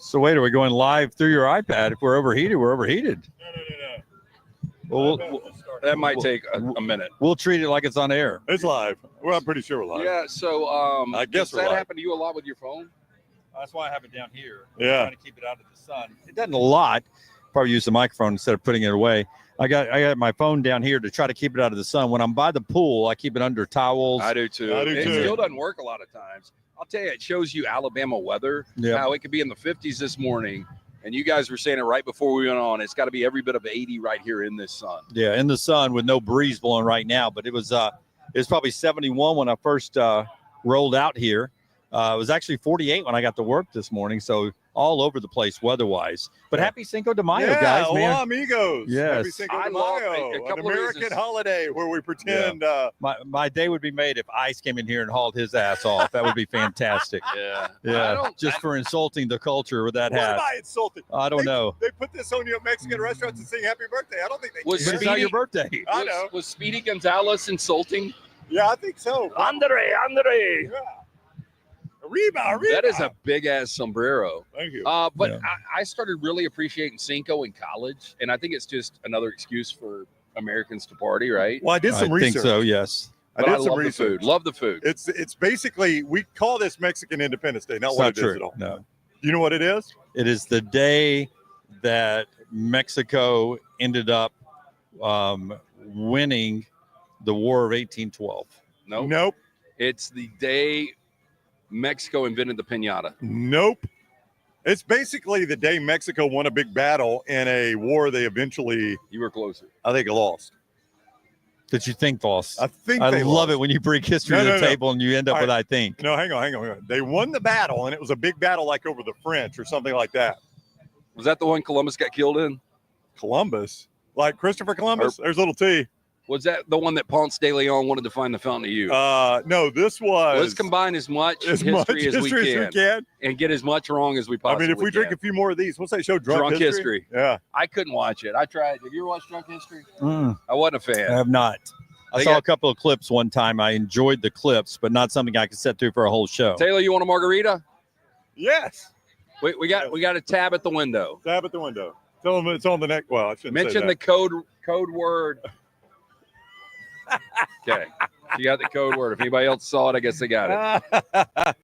So wait, are we going live through your iPad? If we're overheated, we're overheated. No. Well, That might take a minute. we'll treat it like it's on air. It's live. Well, I'm pretty sure we're live. Yeah, so I guess does we're that live. happen to you a lot with your phone? That's why I have it down here. Yeah. Trying to keep it out of the sun. It doesn't a lot. Probably use the microphone instead of putting it away. I got my phone down here to try to keep it out of the sun. When I'm by the pool, I keep it under towels. I do too. I do It too. still doesn't work a lot of times. I'll tell you, it shows you Alabama weather. Yeah. How it could be in the 50s this morning, and you guys were saying it right before we went on. It's got to be every bit of 80 right here in this sun. Yeah, in the sun with no breeze blowing right now. But it was probably 71 when I first rolled out here. It was actually 48 when I got to work this morning. So all over the place weather-wise. But happy Cinco de Mayo, guys, man. Hola, amigos. Yes. Happy Cinco I de love Mayo, a an couple of American reasons. holiday where we pretend. My day would be made if Ice came in here and hauled his ass off. That would be fantastic. Yeah. Yeah, just for insulting the culture with that What hat. am I insulting? I don't know. They put this on you at Mexican restaurants and sing happy birthday. I don't think they Was But care. it's not your birthday. I know. Was Speedy Gonzalez insulting? Yeah, I think so. Andre. Yeah. Arriba. That is a big ass sombrero. Thank you. But Yeah. I started really appreciating Cinco in college, and I think it's just another excuse for Americans to party, right? Well, I did I some research. think so, yes. I But did I some love research. the food. Love the food. It's basically, we call this Mexican Independence Day, not It's what not it is true. at all. No. You know what it is? It is the day that Mexico ended up winning the War of 1812. Nope. Nope. It's the day Mexico invented the piñata. Nope. It's basically the day Mexico won a big battle in a war they eventually, You were closer. I think, lost. Did you think false? I think I they love lost. it when you bring history No, to the no, no. table and you end up All with I think. No, hang on. They won the battle, and it was a big battle like over the French or something like that. Was that the one Columbus got killed in? Columbus, like Christopher Columbus. There's little T. Was that the one that Ponce de Leon wanted to find the fountain of youth? No, this was. Let's combine as much as history, much as, we history as we can. and get as much wrong as we I possibly mean, if we drink a few more of these, what's that show? Drunk History. Yeah. I couldn't watch it. I tried. Have you ever watched Drunk History? Mm, I wasn't a I fan. have not. I They saw got- a couple of clips one time. I enjoyed the clips, but not something I could sit through for a whole show. Taylor, you want a margarita? Yes. We got a tab at the window. Tab at the window. Tell them it's on the neck. Well, I shouldn't say Mention that. the code word. Okay. You got the code word. If anybody else saw it, I guess they got it.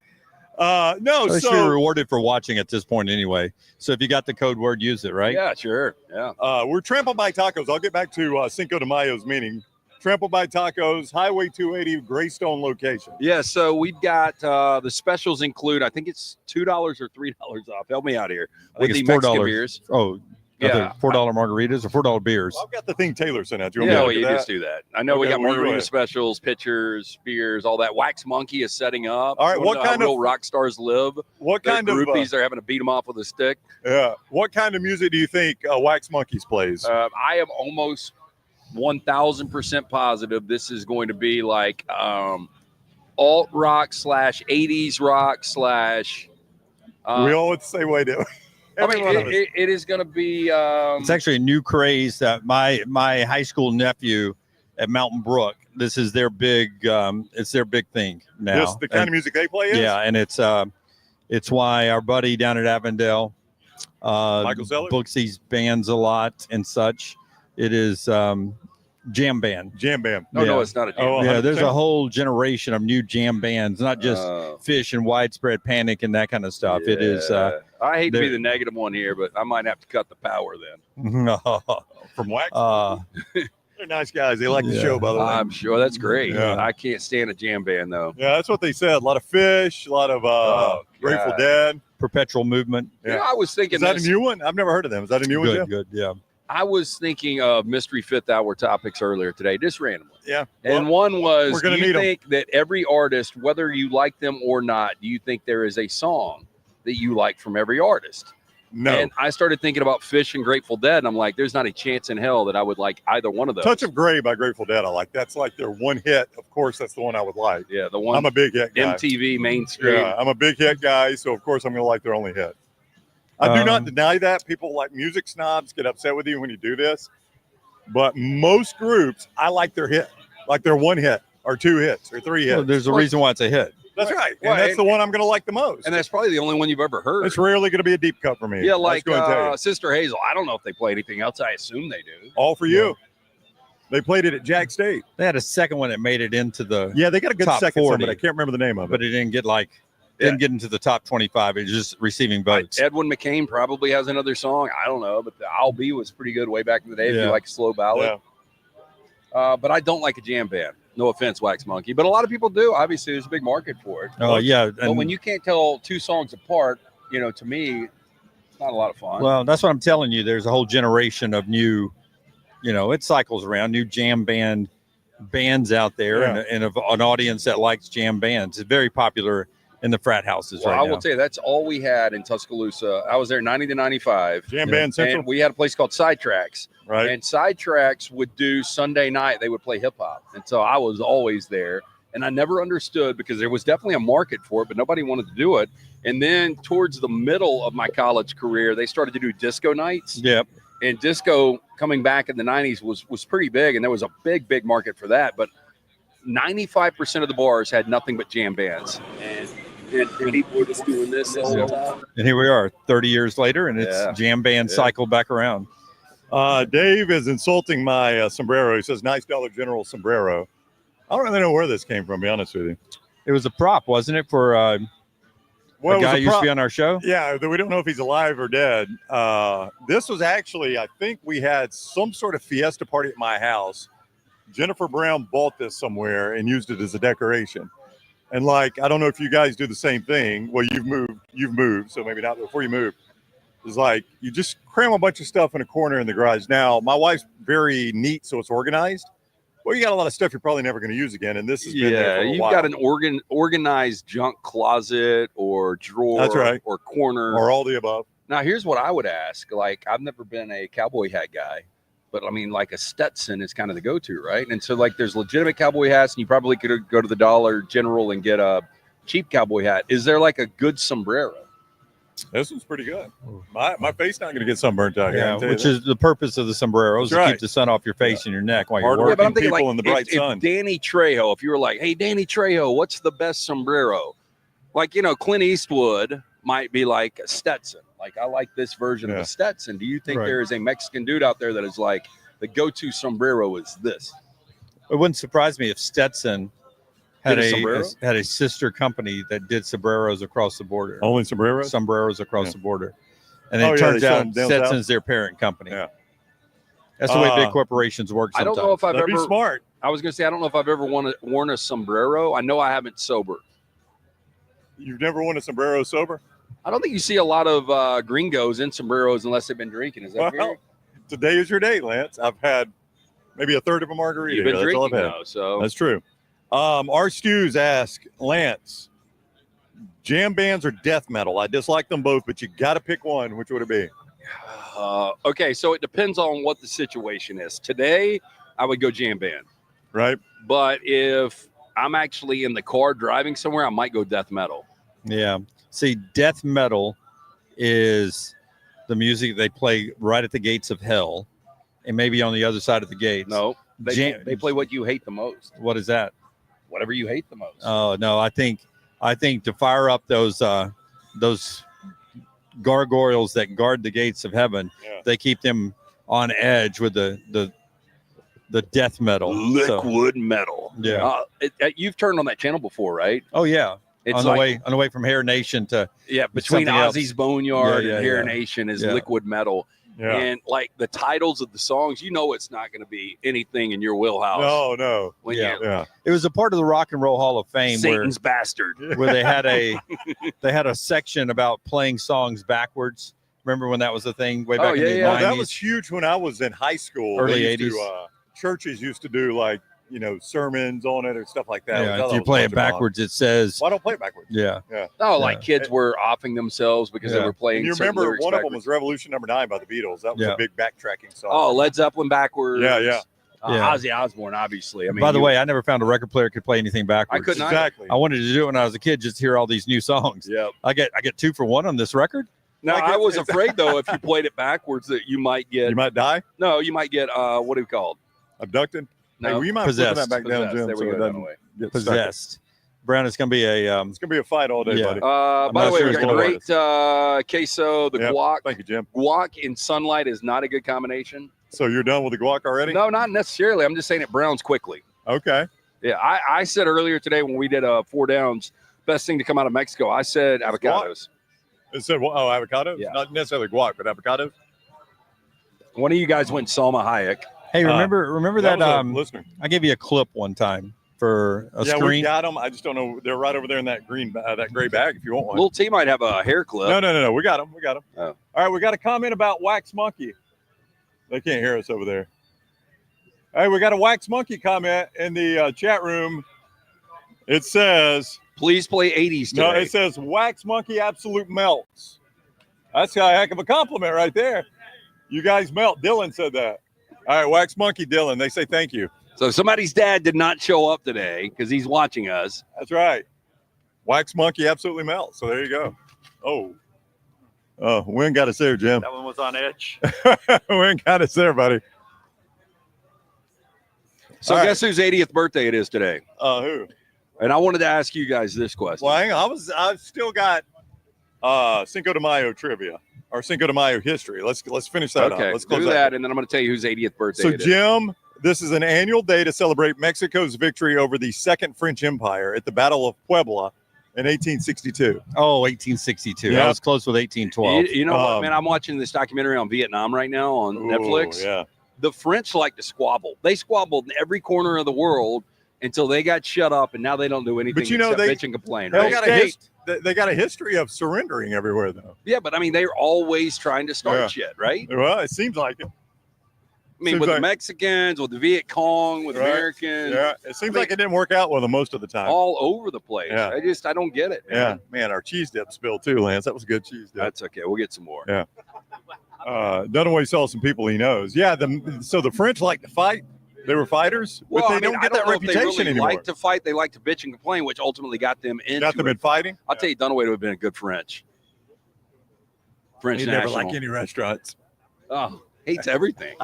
No, At least so you're rewarded for watching at this point anyway. So if you got the code word, use it, right? Yeah, sure. Yeah. we're Trampled by Tacos. I'll get back to Cinco de Mayo's meaning. Trampled by Tacos, Highway 280, Greystone location. Yeah, so we've got the specials include, I think it's $2 or $3 off. Help me out here. I think With it's the Mexican $4. beers. Oh, Yeah. $4 margaritas or $4 beers. Well, I've got the thing Taylor sent out. You want Yeah, me well, to you look at just that? do that. I know we Okay, got well, you go margarita ahead. specials, pitchers, beers, all that. Wax Monkey is setting up. All right, You wanna what know how kind of- real rock stars live? What They're kind of groupies. They're having to beat them off with a stick. what kind of music do you think Wax Monkeys plays? I am almost 1,000% positive this is going to be like alt rock / 80s rock / we all went the same way, do we? I mean, Every one of us. it is going to be. It's actually a new craze that my high school nephew at Mountain Brook. This is their big. It's their big thing now. This the kind of music they play is? Yeah, and it's why our buddy down at Avondale, Michael Sellers? books these bands a lot and such. It is jam band. Jam band. No, Yeah. it's not a jam. Oh, Yeah, there's a 100%. whole generation of new jam bands, not just Fish and Widespread Panic and that kind of stuff. It is I hate to be they're- the negative one here, but I might have to cut the power then. From Wax. uh, They're nice guys. They like the yeah. show, by the way. I'm sure that's great. Yeah. I can't stand a jam band though. Yeah, that's what they said. A lot of Fish, a lot of Grateful God. Dead. Perpetual Movement. You know, I was thinking Is that this. a new one? I've never heard of them. Is that a new one, Good, Jeff? good, yeah. I was thinking of mystery fifth hour topics earlier today, just randomly. Yeah. And Well, one was, we're do gonna you need 'em. think that every artist, whether you like them or not, do you think there is a song that you like from every artist? no. And I started thinking about Fish and Grateful Dead, and I'm like, there's not a chance in hell that I would like either one of those. Touch of Grey by Grateful Dead. I like. That's like their one hit. Of course, that's the one I would like. Yeah, the one I'm a big hit guy. MTV mainstream. Yeah, I'm a big hit guy, so of course I'm going to like their only hit. I do not deny that. People like music snobs get upset with you when you do this, but most groups, I like their hit, like their one hit or two hits or three hits. Well, there's a reason why it's a hit. That's right. Well, And that's the one I'm going to like the most. And that's probably the only one you've ever heard. It's rarely going to be a deep cut for me. Yeah, I was like going to tell you. Sister Hazel. I don't know if they play anything else. I assume they do. All for you. They played it at Jack State. They had a second one that made it into the Yeah, they got a good Top second 40. one, but I can't remember the name of it. but it didn't get didn't get into the top 25. It was just receiving votes. Edwin McCain probably has another song. I don't know, but the I'll Be was pretty good way back in the day if Yeah. you like a slow ballad. But I don't like a jam band. No offense, Wax Monkey, but a lot of people do. Obviously, there's a big market for it. Oh yeah, But when you can't tell two songs apart, to me, it's not a lot of fun. well, that's what I'm telling you. There's a whole generation of new, it cycles around, new jam bands out there, Yeah. and an audience that likes jam bands. It's very popular in the frat houses Well, right I now. will tell you, that's all we had in Tuscaloosa. I was there 90 to 95. Jam Band Central, And we had a place called Sidetracks. right? And Sidetracks would do Sunday night. They would play hip hop. And so I was always there. And I never understood because there was definitely a market for it, but nobody wanted to do it. And then towards the middle of my college career, they started to do disco nights. Yep. And disco coming back in the 90s was pretty big. And there was a big market for that. But 95% of the bars had nothing but jam bands. And people were just doing this the whole time. And here we are 30 years later, and it's Yeah. jam band Yeah. cycled back around. Dave is insulting my sombrero. He says, "Nice Dollar General sombrero." I don't really know where this came from, to be honest with you. It was a prop, wasn't it, for Well, a it was guy a who used to prop- be on our show? Yeah, we don't know if he's alive or dead. This was actually, I think we had some sort of fiesta party at my house. Jennifer Brown bought this somewhere and used it as a decoration. And I don't know if you guys do the same thing. Well, you've moved, so maybe not before you move. It's you just cram a bunch of stuff in a corner in the garage. Now, my wife's very neat, so it's organized. Well, you got a lot of stuff you're probably never going to use again, and this has been there for a You've while. got an organized junk closet or drawer That's right. or corner. Or all the above. Now, here's what I would ask. I've never been a cowboy hat guy, but I mean, a Stetson is kind of the go-to, right? And so, there's legitimate cowboy hats, and you probably could go to the Dollar General and get a cheap cowboy hat. Is there a good sombrero? This one's pretty good. My face not going to get sunburnt out here. I Yeah, can tell you which that. is the purpose of the sombreros, That's to right. keep the sun off your face and your neck while you're Hard working. Yeah, but I'm thinking people in the bright sun. If Danny Trejo, if you were hey, Danny Trejo, what's the best sombrero? Clint Eastwood might be a Stetson. I like this version of Yeah. a Stetson. Do you think Right. there is a Mexican dude out there that is the go-to sombrero is this? It wouldn't surprise me if Stetson had Did a a sombrero? had a sister company that did sombreros across the border. Only sombreros? Sombreros across Yeah. the border. And Oh, it yeah, turns they sell out them down Stetson's south? their parent company. Yeah. That's the way big corporations work I sometimes. don't know if I've That'd be ever. smart. I was going to say I don't know if I've ever worn a sombrero. I know I haven't sober. You've never worn a sombrero sober? I don't think you see a lot of gringos in sombreros unless they've been drinking. Is that fair? Well, today is your day, Lance. I've had maybe a third of a margarita. You've been That's all I've drinking had. though, so That's true. Our Stews ask, Lance, jam bands or death metal? I dislike them both, but you got to pick one. Which would it be? okay. So it depends on what the situation is. Today, I would go jam band. Right? But if I'm actually in the car driving somewhere, I might go death metal. Yeah. See, death metal is the music they play right at the gates of hell, and maybe on the other side of the gates. No, they Jam- they play what you hate the most. What is that? Whatever you hate the most. Oh no, I think to fire up those gargoyles that guard the gates of heaven, Yeah. they keep them on edge with the death metal. So- Liquid metal. yeah. You've turned on that channel before, right? Oh yeah. It's on the way from Hair Nation to between something else. Ozzy's Boneyard Yeah, and Hair yeah. Nation is Yeah. liquid metal. Yeah. And the titles of the songs, it's not going to be anything in your wheelhouse. No. When Yeah. you Yeah. it was a part of the Rock and Roll Hall of Fame Satan's bastard. where they had a section about playing songs backwards. Remember when that was a thing way back in the yeah. 90s? That was huge when I was in high school. Early They used 80s. to, churches used to do sermons on it or stuff like that. Yeah, I thought if that you was play a it bunch of fun. backwards, it says Why don't play it backwards? yeah. Oh, Yeah. kids were offing themselves because they Yeah. were playing. And you certain remember lyrics one of them backwards. was Revolution Number 9 by the Beatles. That was Yeah. a big backtracking song. Oh, Led Zeppelin backwards. Yeah. Yeah. Ozzy Osbourne, obviously. I mean, By the way, I never found a record player could play anything backwards. I could not. Exactly. I wanted to do it when I was a kid, just to hear all these new songs. Yeah. I get 2 for 1 on this record. Now Like, I was it's- afraid though, if you played it backwards, that you might get. You might die, You might get. What are we called? abducted. No, Hey, well, you might flip that Possessed. back down, Possessed. Jim, There we so go, it doesn't Dunaway. get stuck. Possessed. Brown, it's going to be a It's gonna be a fight all day, Yeah. buddy. By not the way, sure we it's got gonna great queso, the Yep. guac. Thank you, Jim. Guac in sunlight is not a good combination. So you're done with the guac already? No, not necessarily. I'm just saying it browns quickly. Okay. Yeah, I said earlier today when we did 4 downs, best thing to come out of Mexico, I said avocados. It said, avocados? Yeah. Not necessarily guac, but avocados? One of you guys went Salma Hayek. Hey, remember that? was a listener. I gave you a clip one time for a Yeah, we screen. got them. I just don't know. They're right over there in that that gray bag if you want one. Little T might have a hair clip. No. We got them. Oh. All right, we got a comment about Wax Monkey. They can't hear us over there. Hey, we got a Wax Monkey comment in the chat room. It says, Please play 80s today. no, it says Wax Monkey absolute melts. That's a heck of a compliment right there. You guys melt. Dylan said that. All right, Wax Monkey Dylan. They say thank you. So somebody's dad did not show up today because he's watching us. That's right. Wax Monkey absolutely melts. So there you go. Oh, we ain't got us there, Jim. That one was on edge. We ain't got us there, buddy. So All guess whose 80th birthday it is today? Who? And I wanted to ask you guys this question. Well, hang on. I've still got Cinco de Mayo trivia or Cinco de Mayo history. Let's finish that Okay, up. Let's do close that, and then I'm going to tell you whose 80th birthday So, it is. Jim, this is an annual day to celebrate Mexico's victory over the Second French Empire at the Battle of Puebla in 1862. Oh, 1862. Yeah. I was close with 1812. You know what, man? I'm watching this documentary on Vietnam right now on Netflix. Yeah. The French like to squabble. They squabbled in every corner of the world until they got shut up, and now they don't do anything But you know, except bitch and complain. They Right? got a history of surrendering everywhere, though. Yeah, but I mean, they're always trying to start Yeah. shit, right? Well, it seems like it. I mean, Seems with like- the Mexicans, with the Viet Cong, with Right. Americans, Yeah, it seems I mean- like it didn't work out with them most of the time. all over the place. Yeah. I don't get it. Yeah, Man. man, our cheese dip spilled too, Lance. That was a good cheese dip. That's okay. We'll get some more. Yeah. Dunaway saw some people he knows. Yeah, so the French like to fight. They were fighters, but Well, they I mean, don't I get that know if they reputation really anymore. like to fight. They like to bitch and complain, which ultimately got them into Got them it. in fighting. I'll tell you, Dunaway would have been a good French. French He never national. like any restaurants. Oh, hates everything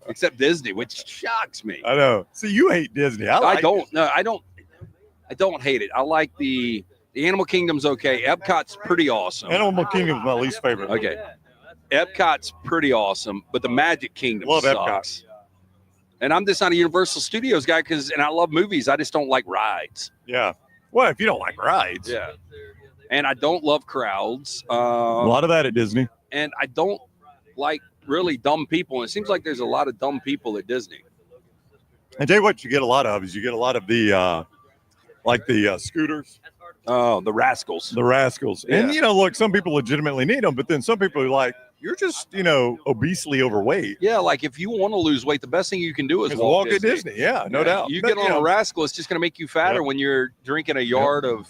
except Disney, which shocks me. I know. See, you hate Disney. I like don't. No, I don't hate it. I like the Animal Kingdom's okay. Epcot's pretty awesome. Animal Kingdom is my least favorite. Okay, Epcot's pretty awesome, but the Magic Kingdom Love sucks. And I'm just not a Universal Studios guy and I love movies. I just don't like rides. Yeah. Well, if you don't like rides, Yeah. And I don't love crowds. a lot of that at Disney. And I don't like really dumb people. And it seems like there's a lot of dumb people at Disney. And tell you what, you get a lot of the scooters, Oh, the rascals. the rascals. And Yeah. look, some people legitimately need them, but then some people are like, you're just obesely overweight. Yeah, like if you want to lose weight, the best thing you can do is Just walk at Disney. Yeah, no doubt. You But, get on a rascal, it's just going to make you fatter Yep. when you're drinking a yard of,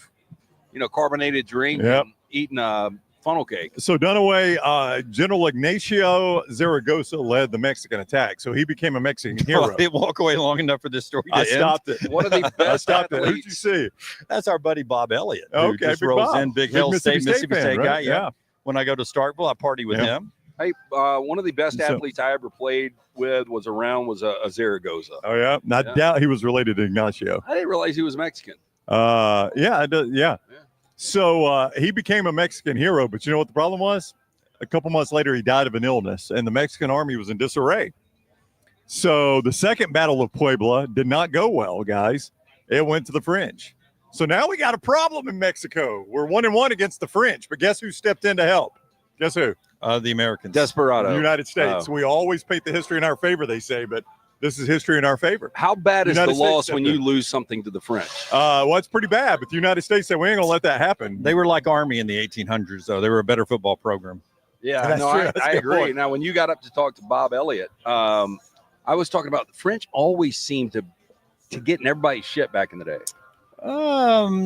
carbonated drink Yep. and eating a funnel cake. So Dunaway, General Ignacio Zaragoza led the Mexican attack. So he became a Mexican hero. I didn't walk away long enough for this story to I end. stopped it. One of the I best stopped it. Who'd you athletes. see? That's our buddy Bob Elliott. Who Okay, just Big rolls Bob. in, Big Big Hill State, Mississippi fan, State right? guy. Yeah. When I go to Starkville, I party with Yeah. him. Hey, one of the best So- athletes I ever played with was a Zaragoza. Oh yeah, I Yeah. doubt he was related to Ignacio. I didn't realize he was Mexican. Yeah, it does, yeah. Yeah. So he became a Mexican hero, but you know what the problem was? A couple months later, he died of an illness, and the Mexican army was in disarray. So the second Battle of Puebla did not go well, guys. It went to the French. So now we got a problem in Mexico. We're 1-1 against the French, but guess who stepped in to help? Guess who? The Americans. Desperado. The United States. Oh. We always paint the history in our favor, they say, but this is history in our favor. How bad is United the States loss when stepped you lose something to the French? Well, it's pretty bad, but the United States said we ain't gonna let that happen. They were like Army in the 1800s, though. They were a better football program. Yeah, That's no, true. I That's a good agree. point. Now, when you got up to talk to Bob Elliott, I was talking about the French always seemed to get in everybody's shit back in the day.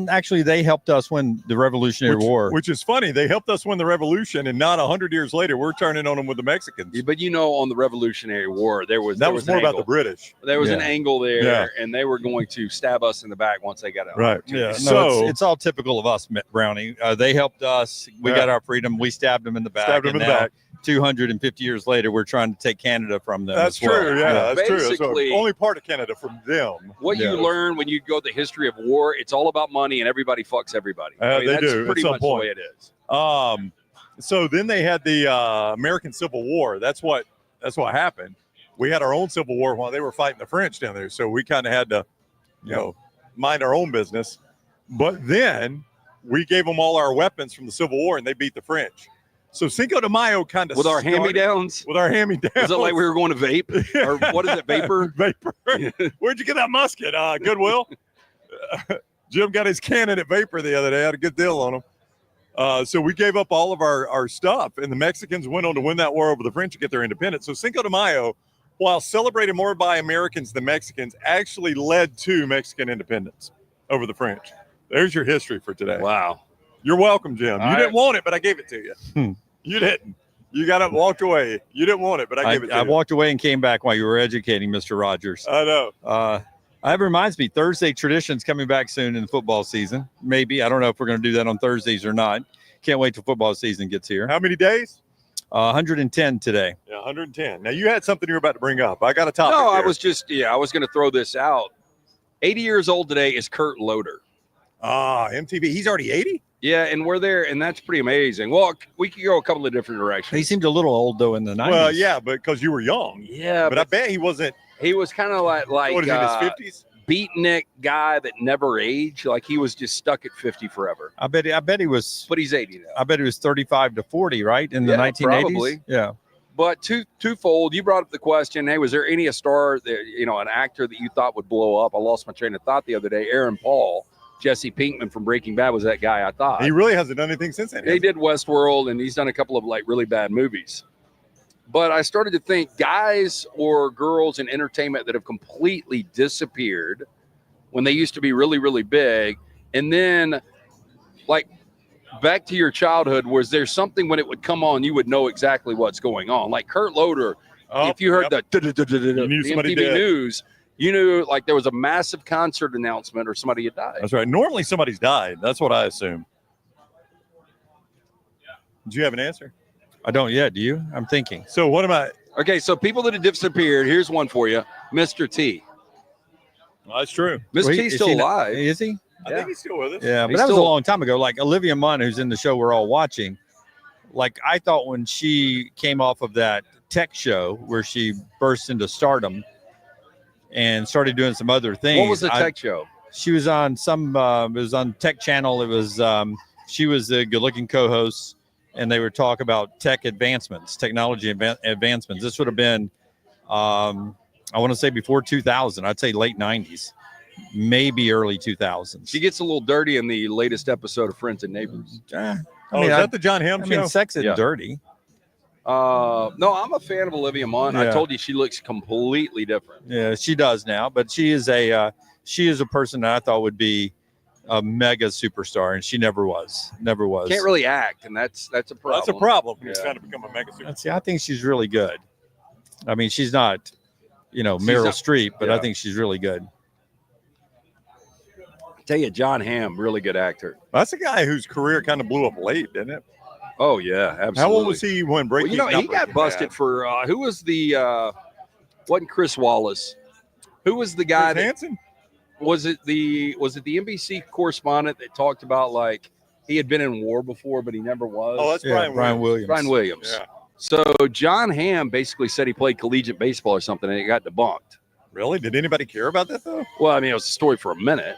Actually, they helped us win the Revolutionary War. Which is funny. They helped us win the revolution, and not 100 years later, we're turning on them with the Mexicans. But on the Revolutionary War, there was That was more an about the angle. British. There was an Yeah. angle there, Yeah. and they were going to stab us in the back once they got out. Right. Yeah, no, So- it's all typical of us, Brownie. They helped us. We Yeah. got our freedom. We stabbed them in the back. Stabbed them and in the now back. 250 years later, we're trying to take Canada from them. That's as well. true. Yeah, that's true. That's Basically- only part of Canada from them. What you learn when you go the history of war, it's all about money and everybody fucks everybody. They that's do, at pretty some much point. the way it is. So then they had the American Civil War. That's what happened. We had our own Civil War while they were fighting the French down there. So we kind of had to, mind our own business. But then we gave them all our weapons from the Civil War, and they beat the French. So Cinco de Mayo kind of With our hand-me-downs? With our hand-me-downs. Was it like we were going to vape? Or what is it, vapor? Vapor. Where'd you get that musket? Goodwill. Jim got his cannon at Vapor the other day. I had a good deal on him. So we gave up all of our stuff, and the Mexicans went on to win that war over the French to get their independence. So Cinco de Mayo, while celebrated more by Americans than Mexicans, actually led to Mexican independence over the French. There's your history for today. Wow. You're welcome, Jim. You didn't want it, but I gave it to you. You didn't. You got up and walked away. You didn't want it, but I gave it to you. I walked away and came back while you were educating Mr. Rogers. I know. That reminds me, Thursday tradition's coming back soon in the football season. Maybe. I don't know if we're going to do that on Thursdays or not. Can't wait till football season gets here. How many days? 110 today. Yeah, 110. Now, you had something you were about to bring up. I got a topic. No, here. I was going to throw this out. 80 years old today is Kurt Loder. MTV. He's already 80? Yeah, and we're there, and that's pretty amazing. Well, we could go a couple of different directions. He seemed a little old, though, in the 90s. Well, yeah, but because you were young. Yeah, but I bet he wasn't. He was kind of like What is he, in his 50s? beatnik guy that never aged. Like he was just stuck at 50 forever. I bet he was. But he's 80 now. I bet he was 35 to 40, right? In the 1980s? Probably. Yeah. But twofold, you brought up the question, hey, was there any a star that, an actor that you thought would blow up? I lost my train of thought the other day. Aaron Paul, Jesse Pinkman from Breaking Bad was that guy I thought. He really hasn't done anything since then. He did Westworld, and he's done a couple of really bad movies. But I started to think guys or girls in entertainment that have completely disappeared when they used to be really, really big. And then back to your childhood, was there something when it would come on, you would know exactly what's going on? Like Kurt Loder, if you heard the MTV news, you knew there was a massive concert announcement or somebody had died. That's right. Normally somebody's died. That's what I assume. Do you have an answer? I don't yet. Do you? I'm thinking. So what am I? Okay, so people that have disappeared, here's one for you. Mr. T. Well, that's true. Mr. T's still alive. Is he? I think he's still with us. Yeah, but that was a long time ago. Like Olivia Munn, who's in the show we're all watching, I thought when she came off of that tech show where she burst into stardom and started doing some other things. What was the tech show? She was on it was on Tech Channel. It was, she was the good-looking co-host, and they would talk about tech advancements, technology advancements. This would have been, I want to say before 2000. I'd say late 90s. Maybe early 2000s. She gets a little dirty in the latest episode of Friends and Neighbors. Is that the John Hamm show? Sex and dirty. No, I'm a fan of Olivia Munn. Yeah. I told you she looks completely different. Yeah, she does now, but she is a person that I thought would be a mega superstar, and she never was. Never was. Can't really act, and that's a problem. That's a problem. Yeah. He's trying to become a mega superstar. See, I think she's really good. I mean, she's not, Meryl Streep, but I think she's really good. Tell you, John Hamm, really good actor. That's a guy whose career kind of blew up late, didn't it? Oh yeah, absolutely. How old was he when Breaking? He got busted for who was the wasn't Chris Wallace? Who was the guy? Chris Hansen? Was it the NBC correspondent that talked about he had been in war before, but he never was? Oh, that's Brian Williams. Brian Williams. Yeah. So John Hamm basically said he played collegiate baseball or something, and it got debunked. Really? Did anybody care about that though? Well, I mean, it was a story for a minute.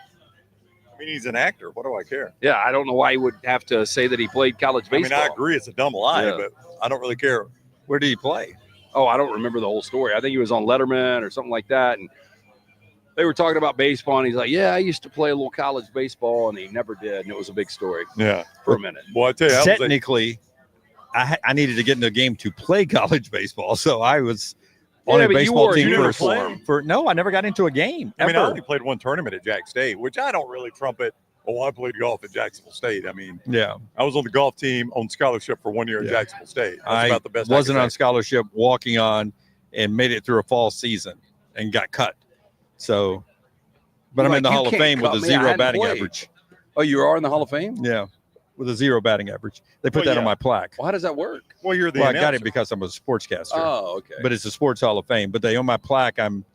I mean, he's an actor. What do I care? Yeah, I don't know why he would have to say that he played college baseball. I agree, it's a dumb lie, but I don't really care. Where did he play? Oh, I don't remember the whole story. I think he was on Letterman or something like that, and they were talking about baseball, and he's like, "Yeah, I used to play a little college baseball," and he never did, and it was a big story. Yeah, for a minute. Well, I tell you, technically, I needed to get into a game to play college baseball, so I was on a baseball team no, I never got into a game. I mean, I only played one tournament at Jack State, which I don't really trumpet. Oh, I played golf at Jacksonville State. I mean, I was on the golf team on scholarship for 1 year at Jacksonville State. That's about the best. Wasn't on scholarship, walking on, and made it through a fall season and got cut. So, but I'm in the Hall of Fame with a 0 batting average. Oh, you are in the Hall of Fame? Yeah. with a 0 batting average. They put that on my plaque. Well, how does that work? Well, you're the Well, I announcer. got it because I'm a sportscaster. Oh, okay. But it's a Sports Hall of Fame. But they on my plaque, I'm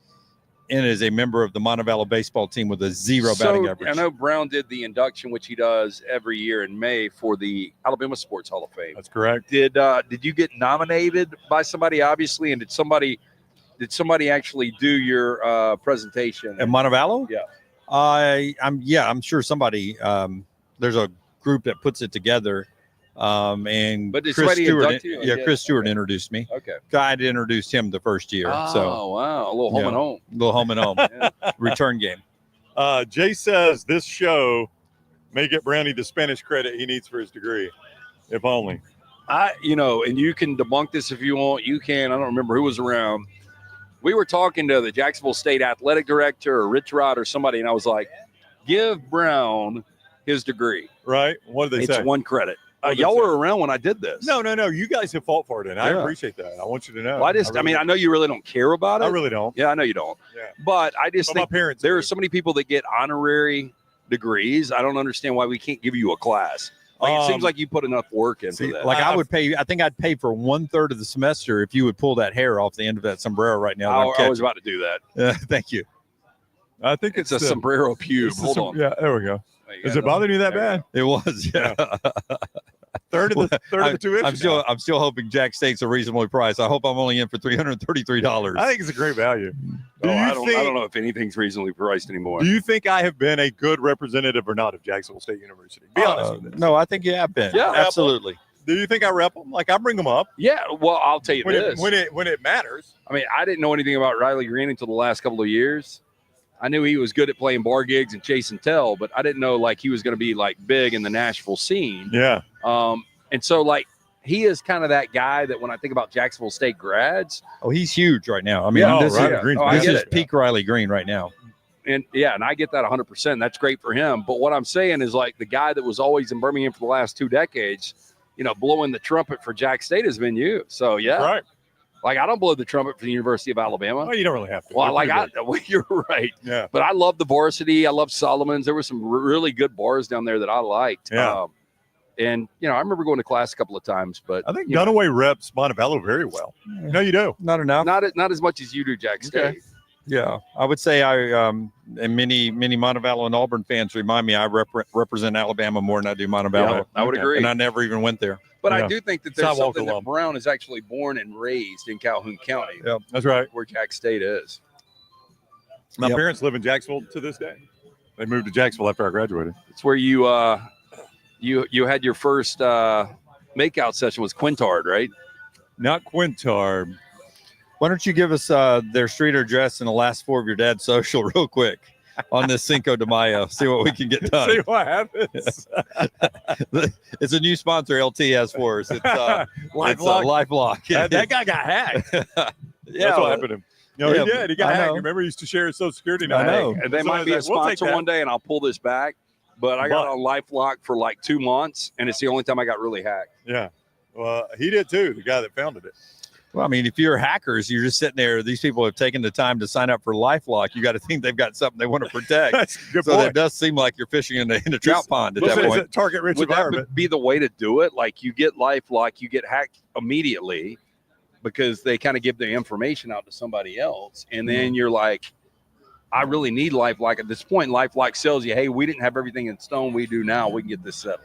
in as a member of the Montevallo baseball team with a 0 batting average. I know Brown did the induction, which he does every year in May for the Alabama Sports Hall of Fame. That's correct. Did you get nominated by somebody, obviously, and did somebody actually do your presentation? At Montevallo? Yeah. I'm sure somebody. There's a group that puts it together. And But did Chris somebody Stewart, induct you? Chris Stewart introduced me. Okay. I had introduced him the first year. Oh, So wow. A little home and home. little home and home Yeah. return game. Jay says this show may get Brownie the Spanish credit he needs for his degree, if only. And you can debunk this if you want. You can. I don't remember who was around. We were talking to the Jacksonville State athletic director or Rich Rod or somebody, and I was like, give Brown his degree. Right? What did they say? It's one credit. What did Y'all they say? were around when I did this. No. You guys have fought for it, and I Yeah. appreciate that. I want you to know. Well, I know you really don't care about it. I really don't. Yeah, I know you don't. Yeah. But I just But my think parents. there do. are so many people that get honorary degrees. I don't understand why we can't give you a class. It seems like you put enough work into See, that. like I would pay. I think I'd pay for 1/3 of the semester if you would pull that hair off the end of that sombrero right now. I was about to do that. Thank you. I think It's a sombrero pube. Hold on. Yeah, there we go. There you Does go. it bother you that There you bad? It was. Yeah. Third of the 2 inches. I'm still hoping Jack State's a reasonably priced. I hope I'm only in for $333. I think it's a great value. Do I you don't think? know if anything's reasonably priced anymore. Do you think I have been a good representative or not of Jacksonville State University? Be honest with me. No, I think you have been. Yeah. Absolutely. Do you think I rep them? Like I bring them up Yeah, well, I'll tell you when this. it matters. I mean, I didn't know anything about Riley Green until the last couple of years. I knew he was good at playing bar gigs and chase and tell, but I didn't know like he was going to be like big in the Nashville scene. Yeah. And so like he is kind of that guy that when I think about Jacksonville State grads, Oh, he's huge right now. I mean, Yeah, this, Riley yeah. Green's Oh, I this get is it. peak Riley Green right now. and I get that 100%. That's great for him. But what I'm saying is like the guy that was always in Birmingham for the last 2 decades, blowing the trumpet for Jack State has been you. So yeah, Right. like I don't blow the trumpet for the University of Alabama. Well, you don't really have to. Well, They're pretty well, you're right. big. Yeah. But I love the varsity. I love Solomon's. There were some really good bars down there that I liked. Yeah. And I remember going to class a couple of times, but I think Dunaway reps Montevallo very well. No, you do. Not enough. not as much as you do, Jack State. Okay. Yeah, I would say and many Montevallo and Auburn fans remind me I represent Alabama more than I do Montevallo, Yeah, I would Okay. agree. and I never even went there. But Yeah. I do think that there's Sidewalk something that alum. Brown is actually born and raised in Calhoun County, Yeah. That's right. where Jack State is. My Yep. parents live in Jacksonville to this day. They moved to Jacksonville after I graduated. It's where you had your first makeout session was Quintard, right? Not Quintard. Why don't you give us their street address and the last 4 of your dad's social real quick on this Cinco de Mayo? See what we can get See done. what happens. It's a new sponsor LT has for us. It's LifeLock. LifeLock. That guy got hacked. Yeah, That's what happened to him. No, Yeah, he did. He got I hacked. know. Remember, he used to share his Social Security I number. know. And they So might be a we'll take sponsor that. one day, and I'll pull this back. But I got on LifeLock for like 2 months, and it's the only time I got really hacked. Yeah. Well, he did too, the guy that founded it. Well, I mean, if you're hackers, you're just sitting there. These people have taken the time to sign up for LifeLock. You got to think they've got something they want to protect. That's a good So point. it does seem like you're fishing in a trout pond at Listen, that it's point. a target-rich Would environment. that be the way to do it? Like you get LifeLock, you get hacked immediately because they kind of give the information out to somebody else, and then you're like, I really need LifeLock at this point. LifeLock sells you, hey, we didn't have everything in stone. We do now. We can get this settled.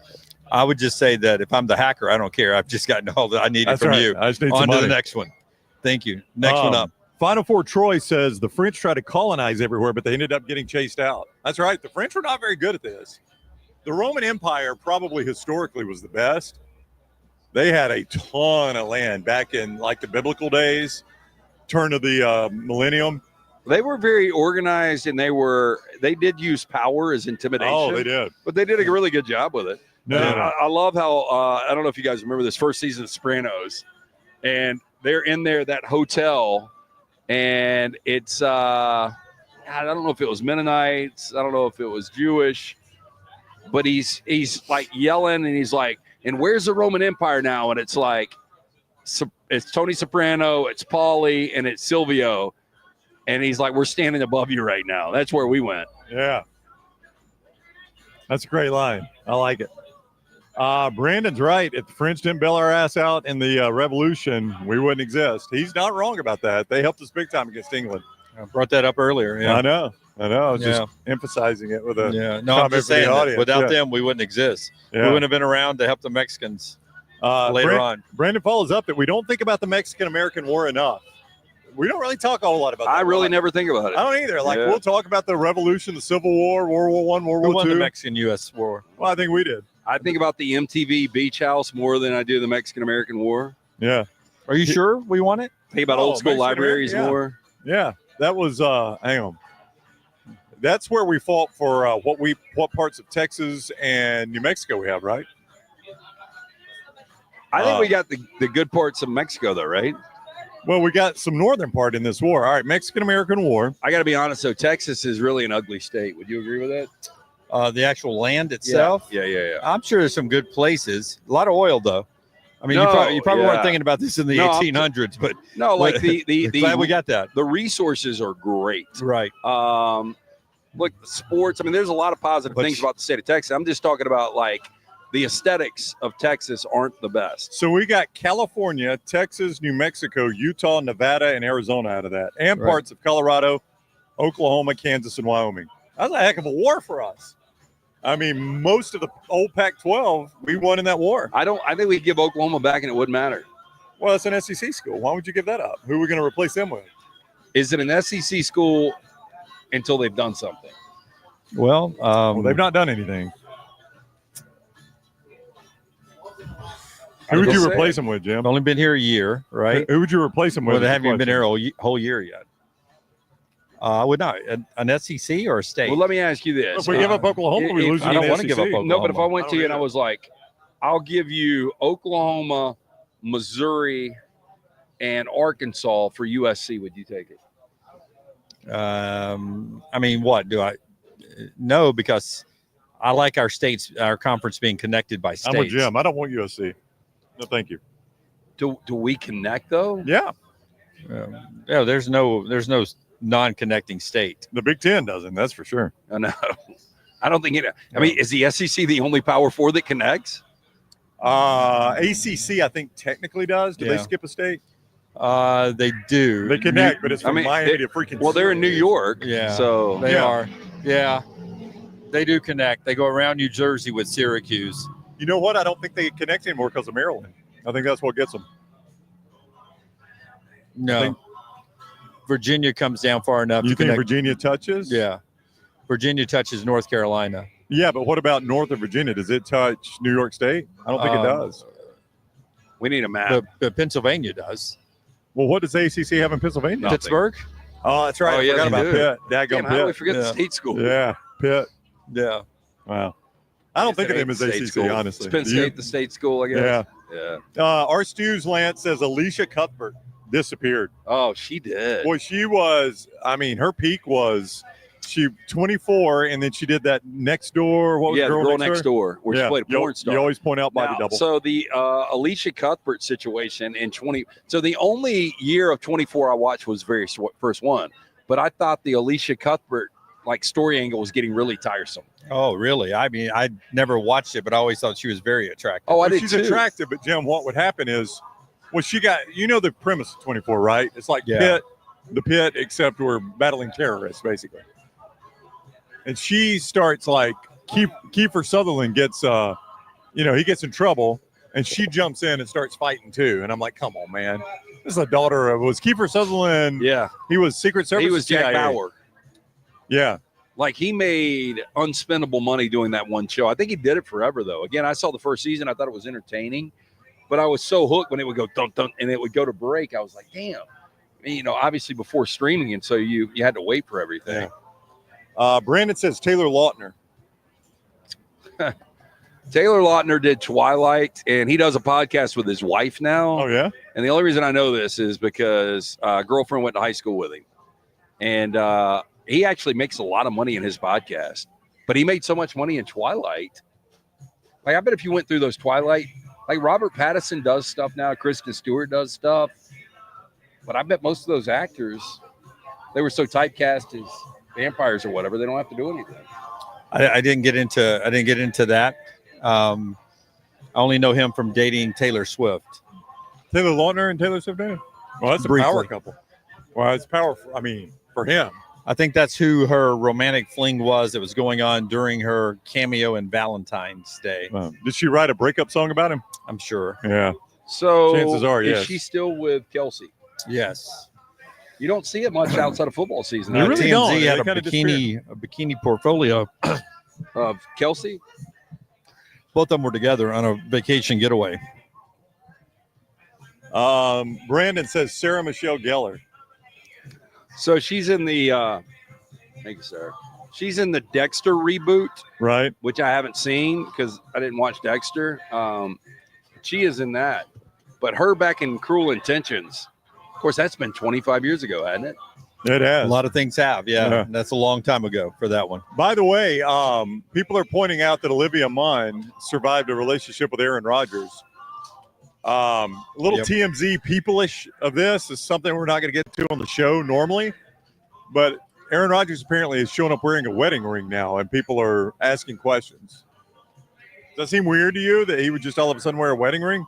I would just say that if I'm the hacker, I don't care. I've just gotten all that I needed That's from right. you. I just need On some to money. the next one. Thank you. Next one up. Final Four Troy says the French tried to colonize everywhere, but they ended up getting chased out. That's right. The French were not very good at this. The Roman Empire probably historically was the best. They had a ton of land back in like the biblical days, turn of the millennium. They were very organized, and they did use power as intimidation. Oh, they did. But they did a really good job with it. No, And no, no. I love how I don't know if you guys remember this first season of Sopranos, and they're in there that hotel, and it's I don't know if it was Mennonites, I don't know if it was Jewish, but he's like yelling, and he's like, and where's the Roman Empire now? And it's like it's Tony Soprano, it's Paulie, and it's Silvio, and he's like, we're standing above you right now. That's where we went. Yeah. That's a great line. I like it. Brandon's right. If the French didn't bail our ass out in the Revolution, we wouldn't exist. He's not wrong about that. They helped us big time against England. I brought that up earlier. Yeah. I know. I was just emphasizing it with a No, I'm comment just for the saying that audience. without them, we wouldn't exist. We wouldn't have been around to help the Mexicans later on. Brandon follows up that we don't think about the Mexican-American War enough. We don't really talk a whole lot about that. I really never think about it. I don't either. Like, we'll talk about the Revolution, the Civil War, World War I, World War II. Who won the Mexican-U.S. War? Well, I think we did. I think about the MTV Beach House more than I do the Mexican-American War. Yeah. Are you sure we won it? Think about old school libraries more. Yeah. That was, hang on. That's where we fought for what parts of Texas and New Mexico we have, right? I think we got the good parts of Mexico, though, right? Well, we got some northern part in this war. All right, Mexican-American War. I got to be honest, though, Texas is really an ugly state. Would you agree with that? The actual land itself? Yeah. I'm sure there's some good places. A lot of oil, though. I mean, you probably weren't thinking about this in the 1800s, but no, like the glad we got that. The resources are great, right? Look, the sports. I mean, there's a lot of positive things about the state of Texas. I'm just talking about like the aesthetics of Texas aren't the best. So we got California, Texas, New Mexico, Utah, Nevada, and Arizona out of that, and parts of Colorado, Oklahoma, Kansas, and Wyoming. That's a heck of a war for us. I mean, most of the old Pac-12, we won in that war. I think we'd give Oklahoma back and it wouldn't matter. Well, it's an SEC school. Why would you give that up? Who are we going to replace them with? Is it an SEC school until they've done something? Well, they've not done anything. Who would you replace them with, Jim? Only been here a year, right? Who would you replace them with? Well, they haven't even been here a whole year yet. I would not. An SEC or a state? Well, let me ask you this. If we give up Oklahoma, we lose. I don't want to give up Oklahoma. No, but if I went to you and I was like, I'll give you Oklahoma, Missouri, and Arkansas for USC, would you take it? I mean, what do I? No, because I like our conference being connected by states. I'm with Jim. I don't want USC. No, thank you. Do we connect though? Yeah. Yeah. There's no non-connecting state. The Big Ten doesn't. That's for sure. I know. I don't think it. I mean, is the SEC the only Power Four that connects? ACC, I think technically does. Do they skip a state? They do. They connect, but it's from Miami to freaking. Well, they're in New York. Yeah. So they are. Yeah. They do connect. They go around New Jersey with Syracuse. You know what? I don't think they connect anymore because of Maryland. I think that's what gets them. No. Virginia comes down far enough. You think Virginia touches? Yeah. Virginia touches North Carolina. Yeah, but what about north of Virginia? Does it touch New York State? I don't think it does. We need a map. But Pennsylvania does. Well, what does the ACC have in Pennsylvania? Nothing. Pittsburgh? Oh, that's right. I forgot about Pitt. Damn, how do we forget the state school? Yeah, Pitt. Yeah. Wow. I don't think of them as ACC, school. honestly. It's Penn State, the state school, I guess. Yeah. Our Stews Lance says Alicia Cuthbert disappeared. Oh, she did. Boy, she was, I mean, her peak was 24, and then she did that Next Door. What was the Girl Next Door, where she played a porn star. You always point out body double. So the Alicia Cuthbert situation in so the only year of 24 I watched was very first one, but I thought the Alicia Cuthbert story angle was getting really tiresome. Oh, really? I mean, I never watched it, but I always thought she was very attractive. Oh, I did She's too. attractive, but Jim, what would happen is, she got, the premise of 24, right? It's like the pit, except we're battling terrorists, basically. And she starts Kiefer Sutherland gets, he gets in trouble, and she jumps in and starts fighting too. And I'm like, come on, man. This is a daughter of, was Kiefer Sutherland? Yeah. He was Secret Service. He was Jack Bauer. Yeah. He made unspendable money doing that one show. I think he did it forever, though. Again, I saw the first season. I thought it was entertaining, but I was so hooked when it would go dun dun and it would go to break. I was like, damn. Obviously before streaming, and so you had to wait for everything. Yeah. Brandon says Taylor Lautner. Taylor Lautner did Twilight, and he does a podcast with his wife now. Oh, yeah? And the only reason I know this is because a girlfriend went to high school with him. And he actually makes a lot of money in his podcast. But he made so much money in Twilight. I bet if you went through those Twilight, Robert Pattinson does stuff now, Kristen Stewart does stuff. But I bet most of those actors, they were so typecast as vampires or whatever, they don't have to do anything. I didn't get into that. I only know him from dating Taylor Swift. Taylor Lautner and Taylor Swift. Well, that's a Briefly. power couple. Well, it's powerful. I mean, for him. I think that's who her romantic fling was that was going on during her cameo in Valentine's Day. Did she write a breakup song about him? I'm sure. Yeah. So Chances are, is yes. she still with Kelsey? Yes. You don't see it much outside of football season. You really don't. TMZ They had a kinda bikini portfolio. Of Kelsey? Both of them were together on a vacation getaway. Brandon says Sarah Michelle Gellar. So she's in the thank you, sir. She's in the Dexter reboot, Right. which I haven't seen because I didn't watch Dexter. She is in that. But her back in Cruel Intentions, of course, that's been 25 years ago, hasn't it? It A has. lot of things have, yeah. Yeah. That's a long time ago for that one. By the way, people are pointing out that Olivia Munn survived a relationship with Aaron Rodgers. A little Yep. TMZ people-ish of this is something we're not going to get to on the show normally, but Aaron Rodgers apparently is showing up wearing a wedding ring now, and people are asking questions. Does that seem weird to you that he would just all of a sudden wear a wedding ring?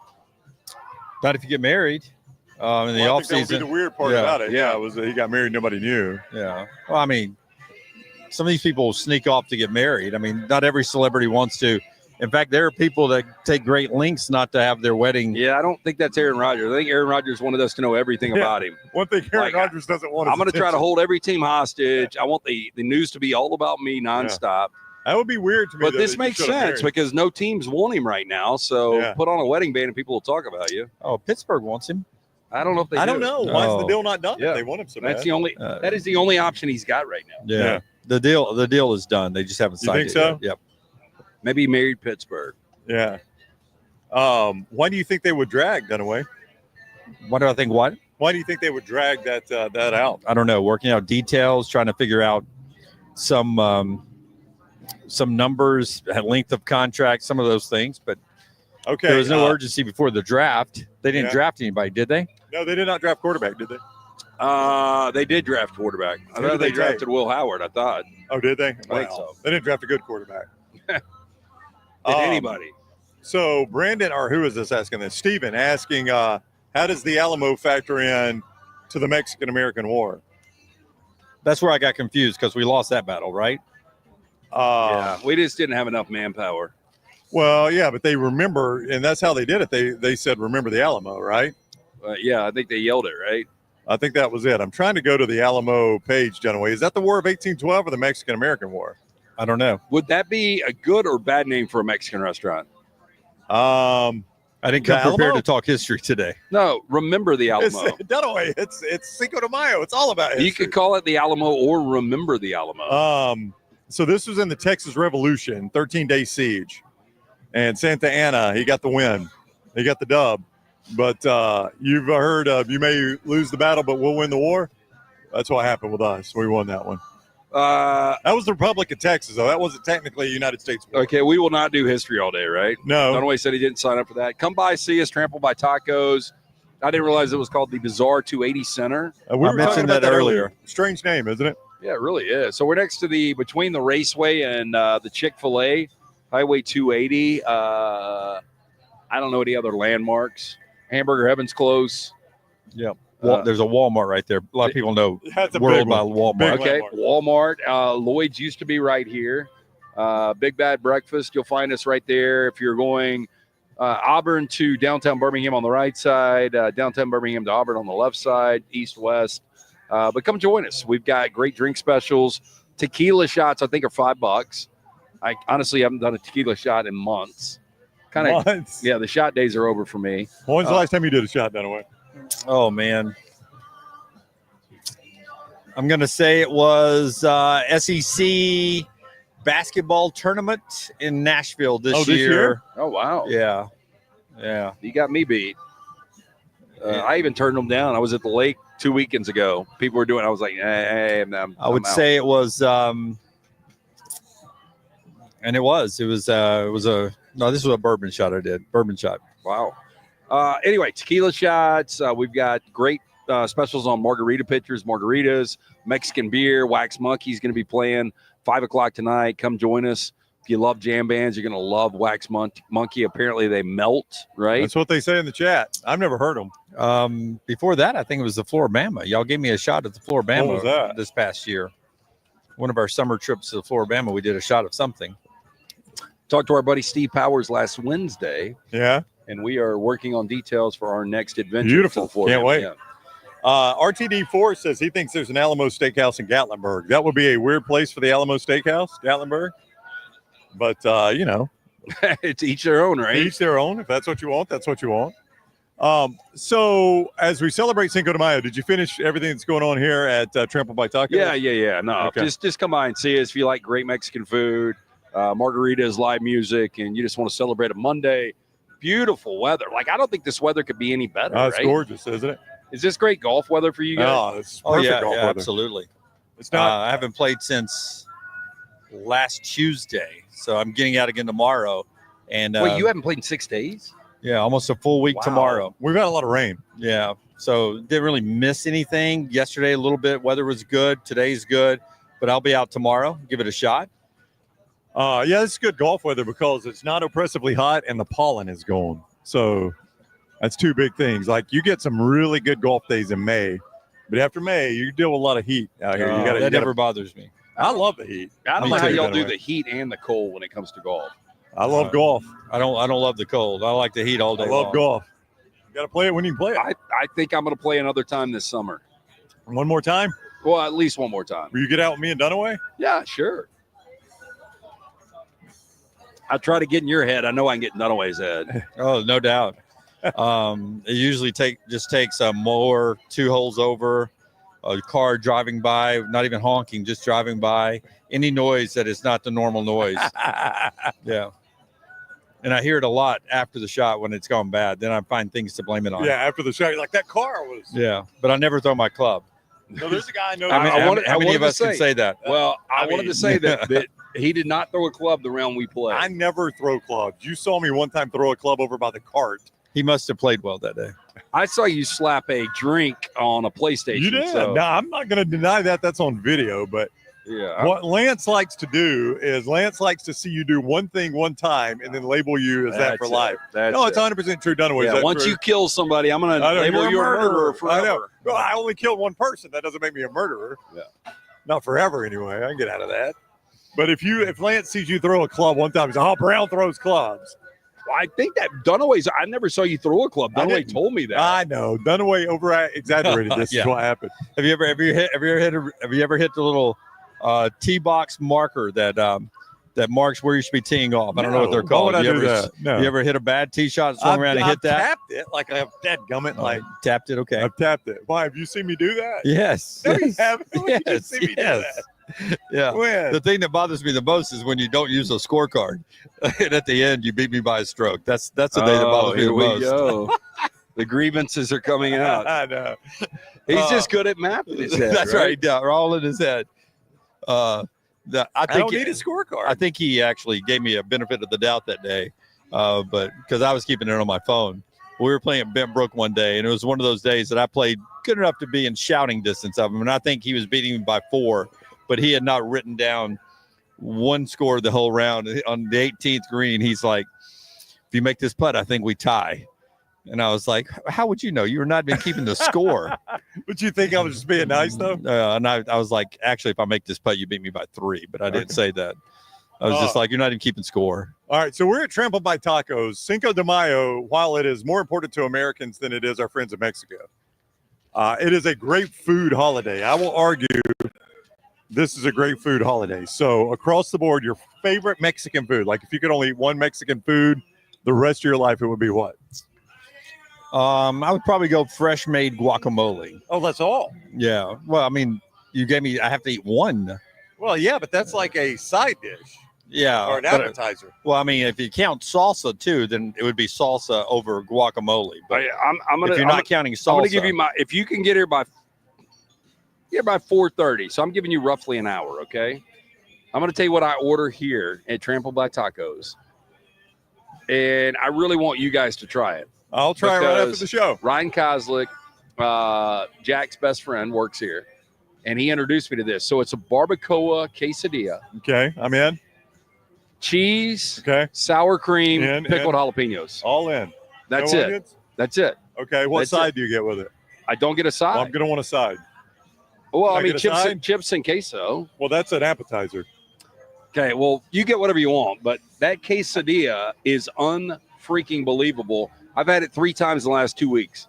Not if you get married in the Well, I think that would be off-season. the weird part Yeah. about it. Yeah, it was that he got married, nobody knew. Yeah. Well, I mean, some of these people sneak off to get married. I mean, not every celebrity wants to. In fact, there are people that take great lengths not to have their wedding. Yeah, I don't think that's Aaron Rodgers. I think Aaron Rodgers wanted us to know everything Yeah. about him. One thing Aaron Like, Rodgers doesn't want. I'm going to try to attention. hold every team hostage. I want the news to be all about me nonstop. That would be weird to me. But though, this that you makes should have sense married. because no teams want him right now. So Yeah. put on a wedding band and people will talk about you. Oh, Pittsburgh wants him. I don't know if they I do. don't know. Why is the Oh. deal not done? Yeah. They want him so That's bad. the only. Uh, That is the only option he's got right now. Yeah. Yeah. The deal is done. They just haven't You signed think it so? yet. Yep. Maybe he married Pittsburgh. Yeah. Why do you think they would drag Dunaway? What do I think? What? Why do you think they would drag that out? I don't know. Working out details, trying to figure out some numbers, length of contract, some of those things. But Okay. there was no urgency before the draft. They didn't Yeah. draft anybody, did they? No, they did not draft quarterback, did they? They did draft quarterback. I Who thought did they they drafted Will Howard. I thought. Oh, did they? I think so. They didn't draft a good quarterback. Did Um, anybody? So Brandon, or who is this asking this? Steven asking, how does the Alamo factor in to the Mexican-American War? That's where I got confused because we lost that battle, right? Yeah, we just didn't have enough manpower. Well, yeah, but they remember, and that's how they did it. They said, remember the Alamo, right? Yeah, I think they yelled it, right? I think that was it. I'm trying to go to the Alamo page, Dunaway. Is that the War of 1812 or the Mexican-American War? I don't know. Would that be a good or bad name for a Mexican restaurant? I didn't come The prepared Alamo? to talk history today. No, remember the It's, Alamo. Dunaway, it's Cinco de Mayo. It's all about You history. could call it the Alamo or remember the Alamo. So this was in the Texas Revolution, 13-day siege. And Santa Anna, he got the win. He got the dub. But you've heard of you may lose the battle, but we'll win the war. That's what happened with us. We won that one. That was the Republic of Texas, though. That wasn't technically a United States war. Okay, we will not do history all day, right? No. Dunaway said he didn't sign up for that. Come by, see us, Trampled by Tacos. I didn't realize it was called the Bizarre 280 Center. We I were mentioned talking about that that earlier. Strange name, isn't it? Yeah, it really is. So we're next to between the Raceway and the Chick-fil-A, Highway 280. I don't know any other landmarks. Hamburger Heaven's close. Yep. Uh, There's a Walmart right there. A lot of people know That's a World big by one. Walmart. Big Okay, landmark. Walmart. Lloyd's used to be right here. Big Bad Breakfast. You'll find us right there. If you're going Auburn to downtown Birmingham on the right side, downtown Birmingham to Auburn on the left side, east-west. But come join us. We've got great drink specials. Tequila shots, I think, are $5. I honestly haven't done a tequila shot in months. Kind of, Months. yeah, the shot days are over for me. When's the last time you did a shot, Dunaway? Oh man. I'm gonna say it was SEC basketball tournament in Nashville this year. Oh, wow. Yeah. Yeah. You got me beat. I even turned them down. I was at the lake 2 weekends ago. People were doing it. I was like, hey, I would say it was and it was this was a bourbon shot I did. Bourbon shot. wow. Anyway, tequila shots. We've got great specials on margarita pitchers, margaritas, Mexican beer. Wax Monkey's going to be playing 5 o'clock tonight. Come join us. If you love jam bands, you're going to love Wax Monkey. Apparently, they melt, right? That's what they say in the chat. I've never heard them. Before that, I think it was the Floribama. Y'all gave me a shot at the Floribama What was that? this past year. One of our summer trips to the Floribama, we did a shot of something. Talked to our buddy Steve Powers last Wednesday, Yeah. and we are working on details for our next adventure. Beautiful. to Florida. Can't wait. Yeah. RTD4 says he thinks there's an Alamo Steakhouse in Gatlinburg. That would be a weird place for the Alamo Steakhouse, Gatlinburg. But, It's each their own, right? each their own. If that's what you want, that's what you want. So as we celebrate Cinco de Mayo, did you finish everything that's going on here at Trampled by Tacos? Yeah. No, Okay. just come by and see us if you like great Mexican food, margaritas, live music, and you just want to celebrate a Monday. Beautiful weather. Like, I don't think this weather could be any better, It's right? gorgeous, isn't it? Is this great golf weather for you guys? Oh, it's perfect golf weather. absolutely. It's not. I haven't played since last Tuesday, so I'm getting out again tomorrow. And Wait, you haven't played in 6 days? yeah, almost a full week Wow. tomorrow. We've had a lot of rain. Yeah, so didn't really miss anything. Yesterday a little bit. Weather was good. Today's good, but I'll be out tomorrow. Give it a shot. Yeah, it's good golf weather because it's not oppressively hot and the pollen is gone. So that's two big things. Like, you get some really good golf days in May, but after May, you deal with a lot of heat out here. That never bothers me. I love the heat. I don't Me know how too, y'all by the do way. the heat and the cold when it comes to golf. I love golf. I don't love the cold. I like the heat all day I love long. golf. You got to play it when you can play it. I think I'm going to play another time this summer. One more time. Well, at least one more time. Will you get out with me and Dunaway? Yeah, sure. I try to get in your head. I know I can get in Dunaway's head. Oh, no doubt. It usually takes a mower 2 holes over, a car driving by, not even honking, just driving by. Any noise that is not the normal noise. Yeah. And I hear it a lot after the shot when it's gone bad. Then I find things to blame it on. Yeah, after the shot, you're like, that car was. Yeah. But I never throw my club. So there's a guy I know. How many, I how wanted- how I many wanted of to us can say- say that? Well, I wanted mean- to say that he did not throw a club the round we played. I never throw clubs. You saw me one time throw a club over by the cart. He must have played well that day. I saw you slap a drink on a PlayStation. You did. So, No, I'm not going to deny that. That's on video. But yeah. what Lance likes to do is Lance likes to see you do one thing one time and then label you as that That's for it. life. That's No, it's it. 100% true. Dunaway. Is Yeah, that once true? you kill somebody, I'm going to I know, label you a murderer I forever. know. Well, I only killed one person. That doesn't make me a murderer. Yeah. Not forever, anyway. I can get out of that. But if Lance sees you throw a club one time, he's like, oh, Brown throws clubs. Well, I think that Dunaway's. I never saw you throw a club. I Dunaway didn't. told me that. I know. Dunaway exaggerated. This Yeah. is what happened. Have you ever hit the little tee box marker that marks where you should be teeing off? I don't know what they're Why called. would I You do ever, that? No. you ever hit a bad tee shot, swung around and hit that? tapped it like I've dadgummit. Like, Tapped it. Okay. I've tapped it. Why? Have you seen me do that? Yes. No, you yes. haven't. When did you Yes, see me do yes. that? Yeah. When? The thing that bothers me the most is when you don't use a scorecard, and at the end you beat me by a stroke. That's the day that bothers me here the we most. go. The grievances are coming out. I know. He's just good at math in his head. That's right. Yeah, we're all in his head. I I think don't need a scorecard. I think he actually gave me a benefit of the doubt that day, but because I was keeping it on my phone. We were playing at Bent Brook one day, and it was one of those days that I played good enough to be in shouting distance of him, and I think he was beating me by 4, but he had not written down one score the whole round. On the 18th green, he's like, if you make this putt, I think we tie. And I was like, how would you know? You were not even keeping the score. But you think I was just being nice, though? And I was like, actually, if I make this putt, you beat me by 3, but I didn't say that. I was just like, you're not even keeping score. All right, so we're at Trampled by Tacos. Cinco de Mayo, while it is more important to Americans than it is our friends in Mexico, it is a great food holiday. I will argue this is a great food holiday. So across the board, your favorite Mexican food, like if you could only eat one Mexican food the rest of your life, it would be what? I would probably go fresh made guacamole. Oh, that's all. Yeah. Well, I mean, you gave me, I have to eat one. Well, yeah, but that's like a side dish Yeah. or an but- appetizer. well, I mean, if you count salsa too, then it would be salsa over guacamole. But I'm gonna. if you're not counting salsa, I'm gonna give you my. If you can get here by 4:30, so I'm giving you roughly an hour. Okay. I'm gonna tell you what I order here at Trampled by Tacos, and I really want you guys to try it. I'll try it right after Because the show. Ryan Kozlik, Jack's best friend, works here, and he introduced me to this. So it's a barbacoa quesadilla, Okay, I'm in. cheese, Okay. sour cream, And- pickled jalapenos. All in. That's No it. onions? That's it. Okay. What That's side it. do you get with it? I don't get a side. Well, I'm going to want a side. Well, Can I I mean, get a side? chips and queso. Well, that's an appetizer. Okay, well, you get whatever you want, but that quesadilla is unfreaking believable. I've had it 3 times in the last 2 weeks,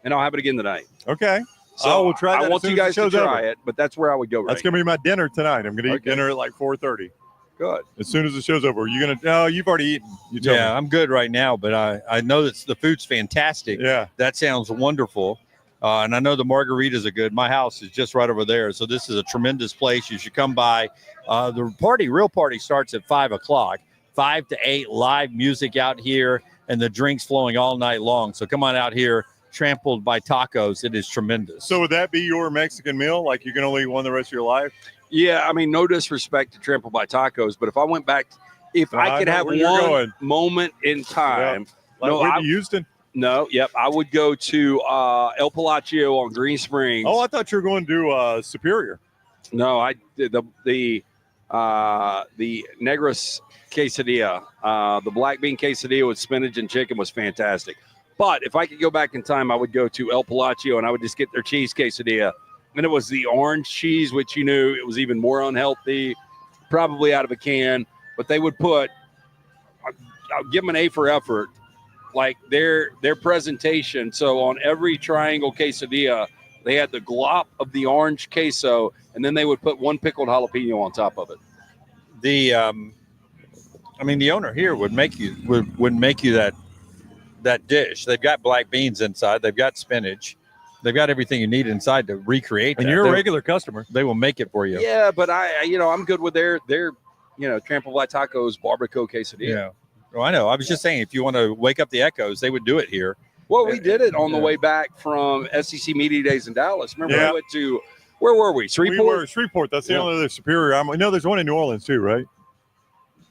and I'll have it again tonight. Okay. So I will try that I as want soon you as the guys to show's try over. it, but that's where I would go right That's going to be my dinner tonight. I'm going to eat Okay. dinner at like 4:30. Good. As soon as the show's over, you're going to. No, you've already eaten. You told Yeah, me. I'm good right now, but I know that the food's fantastic. Yeah. That sounds wonderful. And I know the margaritas are good. My house is just right over there. So this is a tremendous place. You should come by. The real party starts at 5 o'clock, 5 to 8, live music out here and the drinks flowing all night long. So come on out here, Trampled by Tacos. It is tremendous. So would that be your Mexican meal? Like you can only eat one the rest of your life? Yeah, I mean, no disrespect to Trample by Tacos, but if I went back, if I could know have where you're one going. moment in time, Like No, Whitney Houston? I would go to El Palacio on Green Springs. Oh, I thought you were going to Superior. No, I did the Negros quesadilla, the black bean quesadilla with spinach and chicken was fantastic. But if I could go back in time, I would go to El Palacio and I would just get their cheese quesadilla. And it was the orange cheese, which you knew it was even more unhealthy, probably out of a can. But they would put, I'll give them an A for effort, like their presentation. So on every triangle quesadilla, they had the glop of the orange queso, and then they would put one pickled jalapeno on top of it. The owner here would make you that dish. They've got black beans inside. They've got spinach. They've got everything you need inside to recreate. And that. you're a regular customer. They will make it for you. Yeah, but I'm good with their Trample by Tacos barbacoa quesadilla. Yeah. Well, I know. I was just saying, if you want to wake up the echoes, they would do it here. Well, we did it on the Yeah. way back from SEC Media Days in Dallas. Remember, Yeah. we went to, where were we? Shreveport? We were Shreveport. That's the Yeah. only other Superior. No, there's one in New Orleans too, right?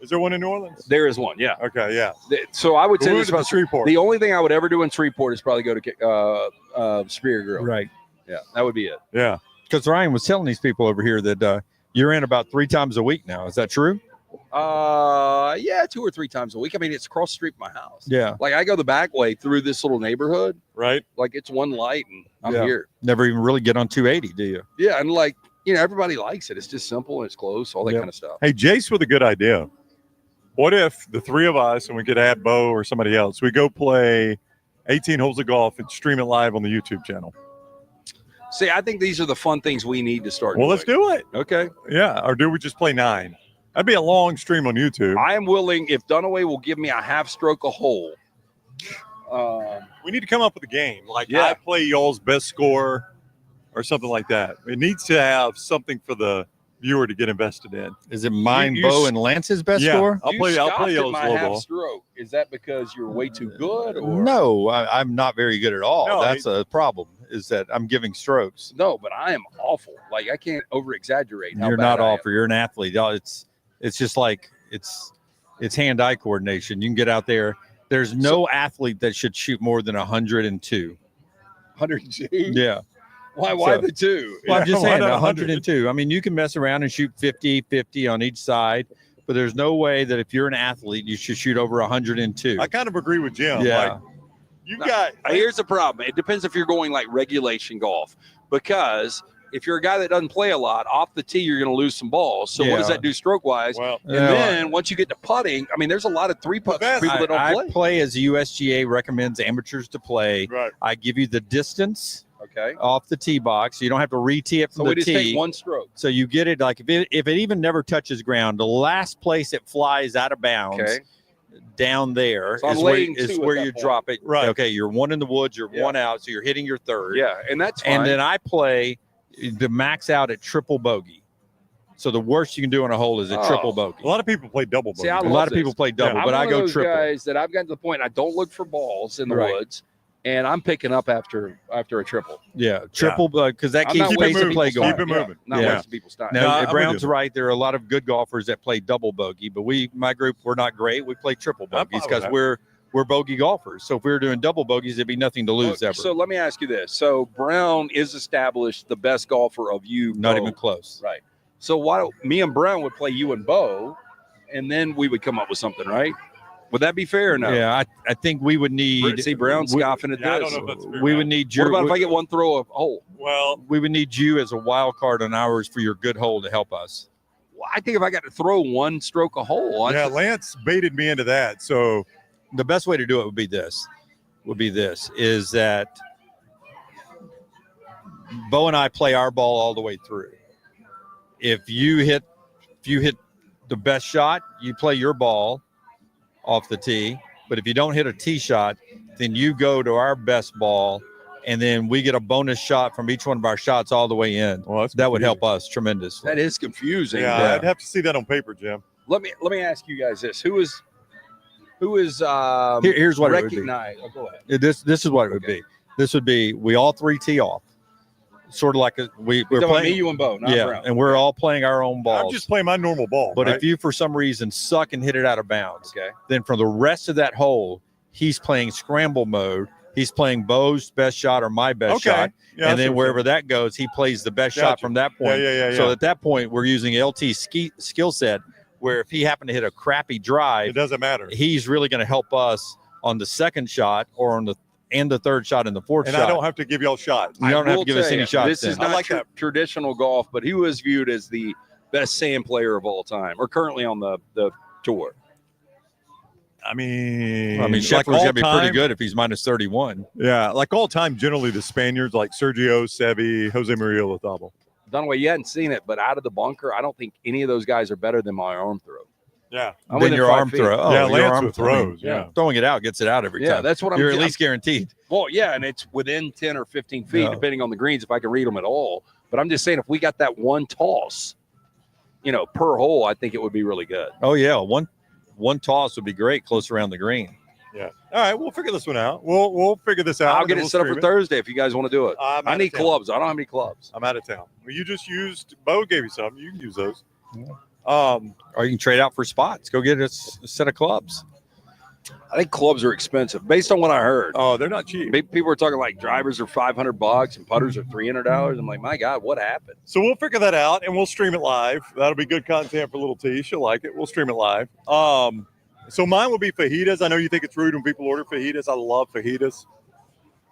Is there one in New Orleans? There is one, yeah. Okay, yeah. So I would We say went this to the about Shreveport. the only thing I would ever do in Shreveport is probably go to Superior Grill. Right. Yeah, that would be it. Yeah. Because Ryan was telling these people over here that you're in about 3 times a week now. Is that true? Yeah, 2 or 3 times a week. I mean, it's across the street from my house. Yeah. Like I go the back way through this little neighborhood. Right. Like it's one light and I'm Yeah. here. Never even really get on 280, do you? Yeah, and like everybody likes it. It's just simple and it's close, all that Yep. kind of stuff. Hey, Jace with a good idea. What if the 3 of us, and we could add Bo or somebody else, we go play 18 holes of golf and stream it live on the YouTube channel? See, I think these are the fun things we need to start. Well, let's doing. do it. Okay. Yeah. Or do we just play 9? That'd be a long stream on YouTube. I am willing, if Dunaway will give me a half stroke a hole. We need to come up with a game. Like Yeah. I play y'all's best score or something like that. It needs to have something for the viewer to get invested in. Is it mine, You- Bo, and Lance's best Yeah. score? I'll You play scoffed at y'all's my low half ball. stroke. Is that because you're way too good? Or No, I'm not very good at all. No, That's a problem, is that I'm giving strokes. No, but I am awful. Like I can't over exaggerate. You're not awful. You're an athlete. It's just like it's hand-eye coordination. You can get out there. There's no athlete that should shoot more than 102. 102. Yeah. Why So- the 2? Well, I'm just why saying not 102. I mean, you can mess around and shoot 50-50 on each side, but there's no way that if you're an athlete, you should shoot over 102. I kind of agree with Jim. Yeah. Like, you got Here's the problem. It depends if you're going like regulation golf, because if you're a guy that doesn't play a lot off the tee, you're going to lose some balls. So what does Yeah. that do stroke wise? well. And Yeah, then once you get to putting, I mean, there's a lot of 3 putts for people that don't I play. play as the USGA recommends amateurs to play. Right. I give you the distance Okay. off the tee box. You don't have to re-tee it So from we the just tee. take one stroke. So you get it like if it even never touches ground, the last place it flies out of bounds Okay. down there So I'm is where, laying 2 at where that you point. drop it. Right. Okay, you're 1 in the woods, you're Yeah. 1 out, so you're hitting your 3rd. Yeah, and that's fine. And then I play the max out at triple bogey. So the worst you can do on a hole is a triple Oh. bogey. A lot of people play double. See, I bogey. A love lot of people this. play double, I'm but I one of go those triple. guys that I've gotten to the point I don't look for balls in the Right. woods, and I'm picking up after a triple. Yeah, triple because that I'm keeps not pace wasting of play people's going. Keep it time. moving. Not Yeah. wasting people's time. Now, No, I'm with Brown's you. right. There are a lot of good golfers that play double bogey, but my group, we're not great. We play triple I'm fine bogeys with because that. we're bogey golfers. So if we were doing double bogeys, it'd be nothing to lose ever. So let me ask you this: so Brown is established the best golfer of you, Not Bo. even close. Right. So why don't me and Brown would play you and Bo, and then we would come up with something, right? Would that be fair or no? Yeah, I think we would need. See, Brown scoffing at Yeah, I this. don't know if that's fair. We would need What your. about if I get one throw a hole? Well, we would need you as a wild card on ours for your good hole to help us. Well, I think if I got to throw one stroke a hole, yeah, Lance baited me into that. So The best way to do it would be this. Is that Bo and I play our ball all the way through. If you hit the best shot, you play your ball off the tee. But if you don't hit a tee shot, then you go to our best ball, and then we get a bonus shot from each one of our shots all the way in. well, That would help us tremendously. that is confusing. Yeah, I'd have to see that on paper, Jim. Let me ask you guys this: Who is Here's what it would be. recognized? Oh, go ahead. This is what it would be. This would be we all three tee off, sort of like we're Me, playing. you, and Bo. Not Yeah, Brown. and we're all playing our own balls. I'm just playing my normal ball. But right? if you, for some reason, suck and hit it out of bounds, Okay. then for the rest of that hole, he's playing scramble mode. He's playing Bo's best shot or my best shot. Yeah, And that's then what wherever that goes, he plays the best shot Gotcha. from that point. Yeah. So at that point, we're using LT skill set, where if he happened to hit a crappy it drive, doesn't matter. he's really going to help us on the second shot or on the third shot and the fourth And shot. I don't have to give y'all shots. You don't I have will to give us tell any you, shots. This is then. I not like that. traditional golf, but he was viewed as the best sand player of all time, or currently on the tour. I mean, Scheffler's like going all to be pretty time- good if he's minus 31. Yeah, like all time, generally the Spaniards like Sergio, Sevi, Jose Maria Lozano. Dunaway, you hadn't seen it, but out of the bunker, I don't think any of those guys are better than my arm throw. Yeah, I'm Then within your 5 arm feet. throw. Oh, yeah, your Lance arm with throw. I mean, throws. Yeah. Throwing it out gets it out every Yeah, time. that's what You're I'm at least guaranteed. Well, yeah, and it's within 10 or 15 feet, Yeah. depending on the greens, if I can read them at all. But I'm just saying, if we got that one toss, per hole, I think it would be really good. Oh yeah, one toss would be great close around the green. Yeah. All right, we'll figure this one out. We'll figure this out. I'll and get then it we'll set up for stream it. Thursday if you guys want to do it. I'm I out need of town. clubs. I don't have any clubs. I'm out of town. Well, you just used Bo gave you some. You can use those. Yeah. Or you can trade out for spots. Go get a set of clubs. I think clubs are expensive based on what I heard. Oh, they're not cheap. People are talking like drivers are $500 and putters are $300. I'm like, my God, what happened? So we'll figure that out and we'll stream it live. That'll be good content for Little T. She'll like it. We'll stream it live. So mine will be fajitas. I know you think it's rude when people order fajitas. I love fajitas.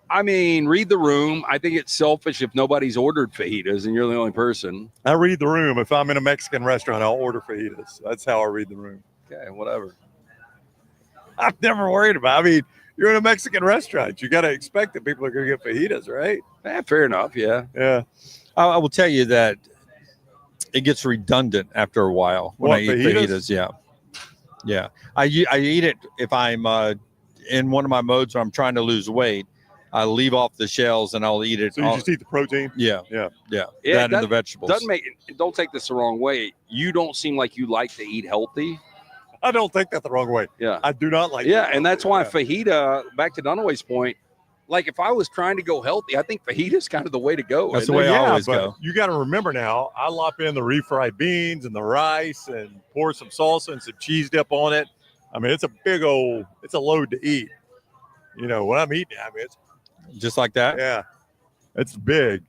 I mean, read the room. I think it's selfish if nobody's ordered fajitas and you're the only person. I read the room. If I'm in a Mexican restaurant, I'll order fajitas. That's how I read the room. Okay, whatever. I've never worried about. I mean, you're in a Mexican restaurant. You got to expect that people are going to get fajitas, right? Fair enough. Yeah. Yeah. I will tell you that it gets redundant after a while when What, I eat fajitas? fajitas. Yeah. I eat it if I'm in one of my modes where I'm trying to lose weight. I leave off the shells and I'll eat it. So you just eat the protein? Yeah. Yeah. That and the vegetables. Don't take this the wrong way. You don't seem like you like to eat healthy. I don't think that the wrong way. Yeah. I do not like Yeah, that. and that's why Yeah. fajita, back to Dunaway's point, like if I was trying to go healthy, I think fajita is kind of the way to go. That's isn't the way it? I always but go. You got to remember now, I lop in the refried beans and the rice and pour some salsa and some cheese dip on it. I mean, it's a load to eat. When I'm eating, I mean, it's, Just like that. yeah, it's big.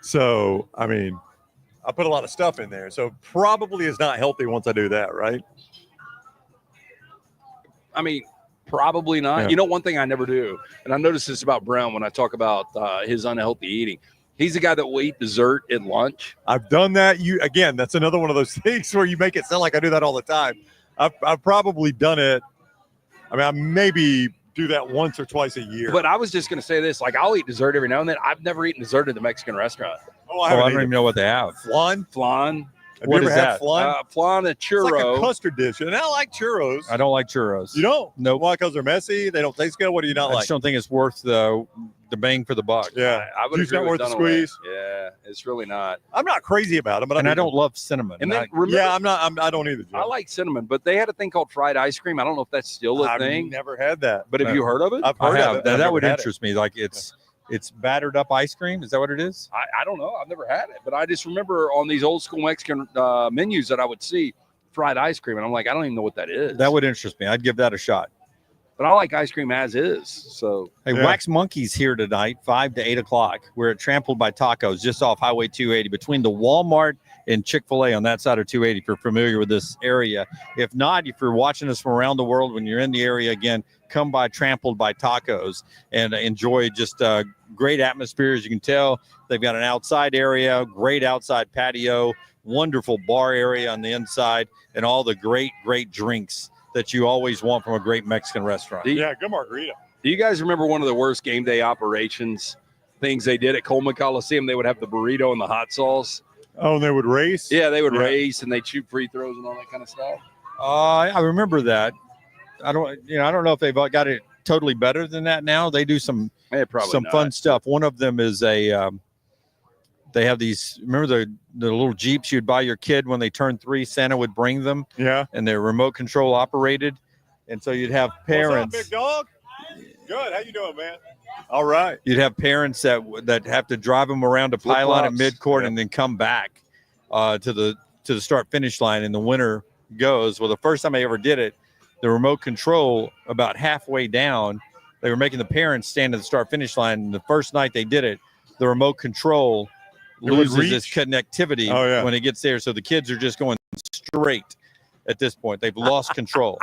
So, I mean, I put a lot of stuff in there. So probably is not healthy once I do that, right? I mean, probably not. Yeah. One thing I never do, and I notice this about Brown when I talk about his unhealthy eating. He's the guy that will eat dessert at lunch. I've done that. Again, that's another one of those things where you make it sound like I do that all the time. I've probably done it. I mean, I maybe do that once or twice a year. But I was just going to say this, like I'll eat dessert every now and then. I've never eaten dessert at the Mexican restaurant. I I don't even know what they have. Flan. Flan. Have What you ever is had that? flan? Flan, a It's churro. like a custard dish, and I like churros. I don't like churros. You don't? Nope. Why? Because they're messy. They don't taste good. What do you not I like? just don't think it's worth the bang for the buck. Yeah, I would Juice agree not with worth the Dunaway. squeeze. Yeah, it's really not. I'm not crazy about them, but And I mean, don't love cinnamon. And then I- remember, Yeah, I'm not. I don't either. Joe. I like cinnamon, but they had a thing called fried ice cream. I don't know if that's still a I've thing. never had that. But have No. you heard of it? I've I heard have. of it. That, I've that never would had it. interest me. Like it's battered up ice cream. Is that what it is? I don't know. I've never had it, but I just remember on these old school Mexican menus that I would see fried ice cream, and I'm like, I don't even know what that is. That would interest me. I'd give that a shot. But I like ice cream as is. So Hey, Wax Monkey's here tonight, 5 to 8 o'clock. We're at Trampled by Tacos, just off Highway 280, between the Walmart and Chick-fil-A on that side of 280, if you're familiar with this area. If not, if you're watching us from around the world, when you're in the area, again, come by Trampled by Tacos and enjoy just great atmosphere. As you can tell, they've got an outside area, great outside patio, wonderful bar area on the inside, and all the great drinks that you always want from a great Mexican restaurant. Yeah, good margarita. do you guys remember one of the worst game day operations things they did at Coleman Coliseum? They would have the burrito and the hot sauce. Oh, and they would race? Yeah, they would race and they'd shoot free throws and all that kind of stuff. I remember that. I don't know if they've got it totally better than that now. They do some fun stuff. One of them is they have these, remember the little Jeeps you'd buy your kid when they turned 3, Santa would bring them. Yeah. And they're remote control operated. And so you'd have parents. What's up, big dog? Good. How you doing, man? All right. You'd have parents that have to drive them around a pylon at midcourt and then come back to the start finish line, and the winner goes. Well, the first time I ever did it, the remote control, about halfway down, they were making the parents stand at the start finish line. And the first night they did it, the remote control loses its connectivity when it gets there. So the kids are just going straight at this point. They've lost control.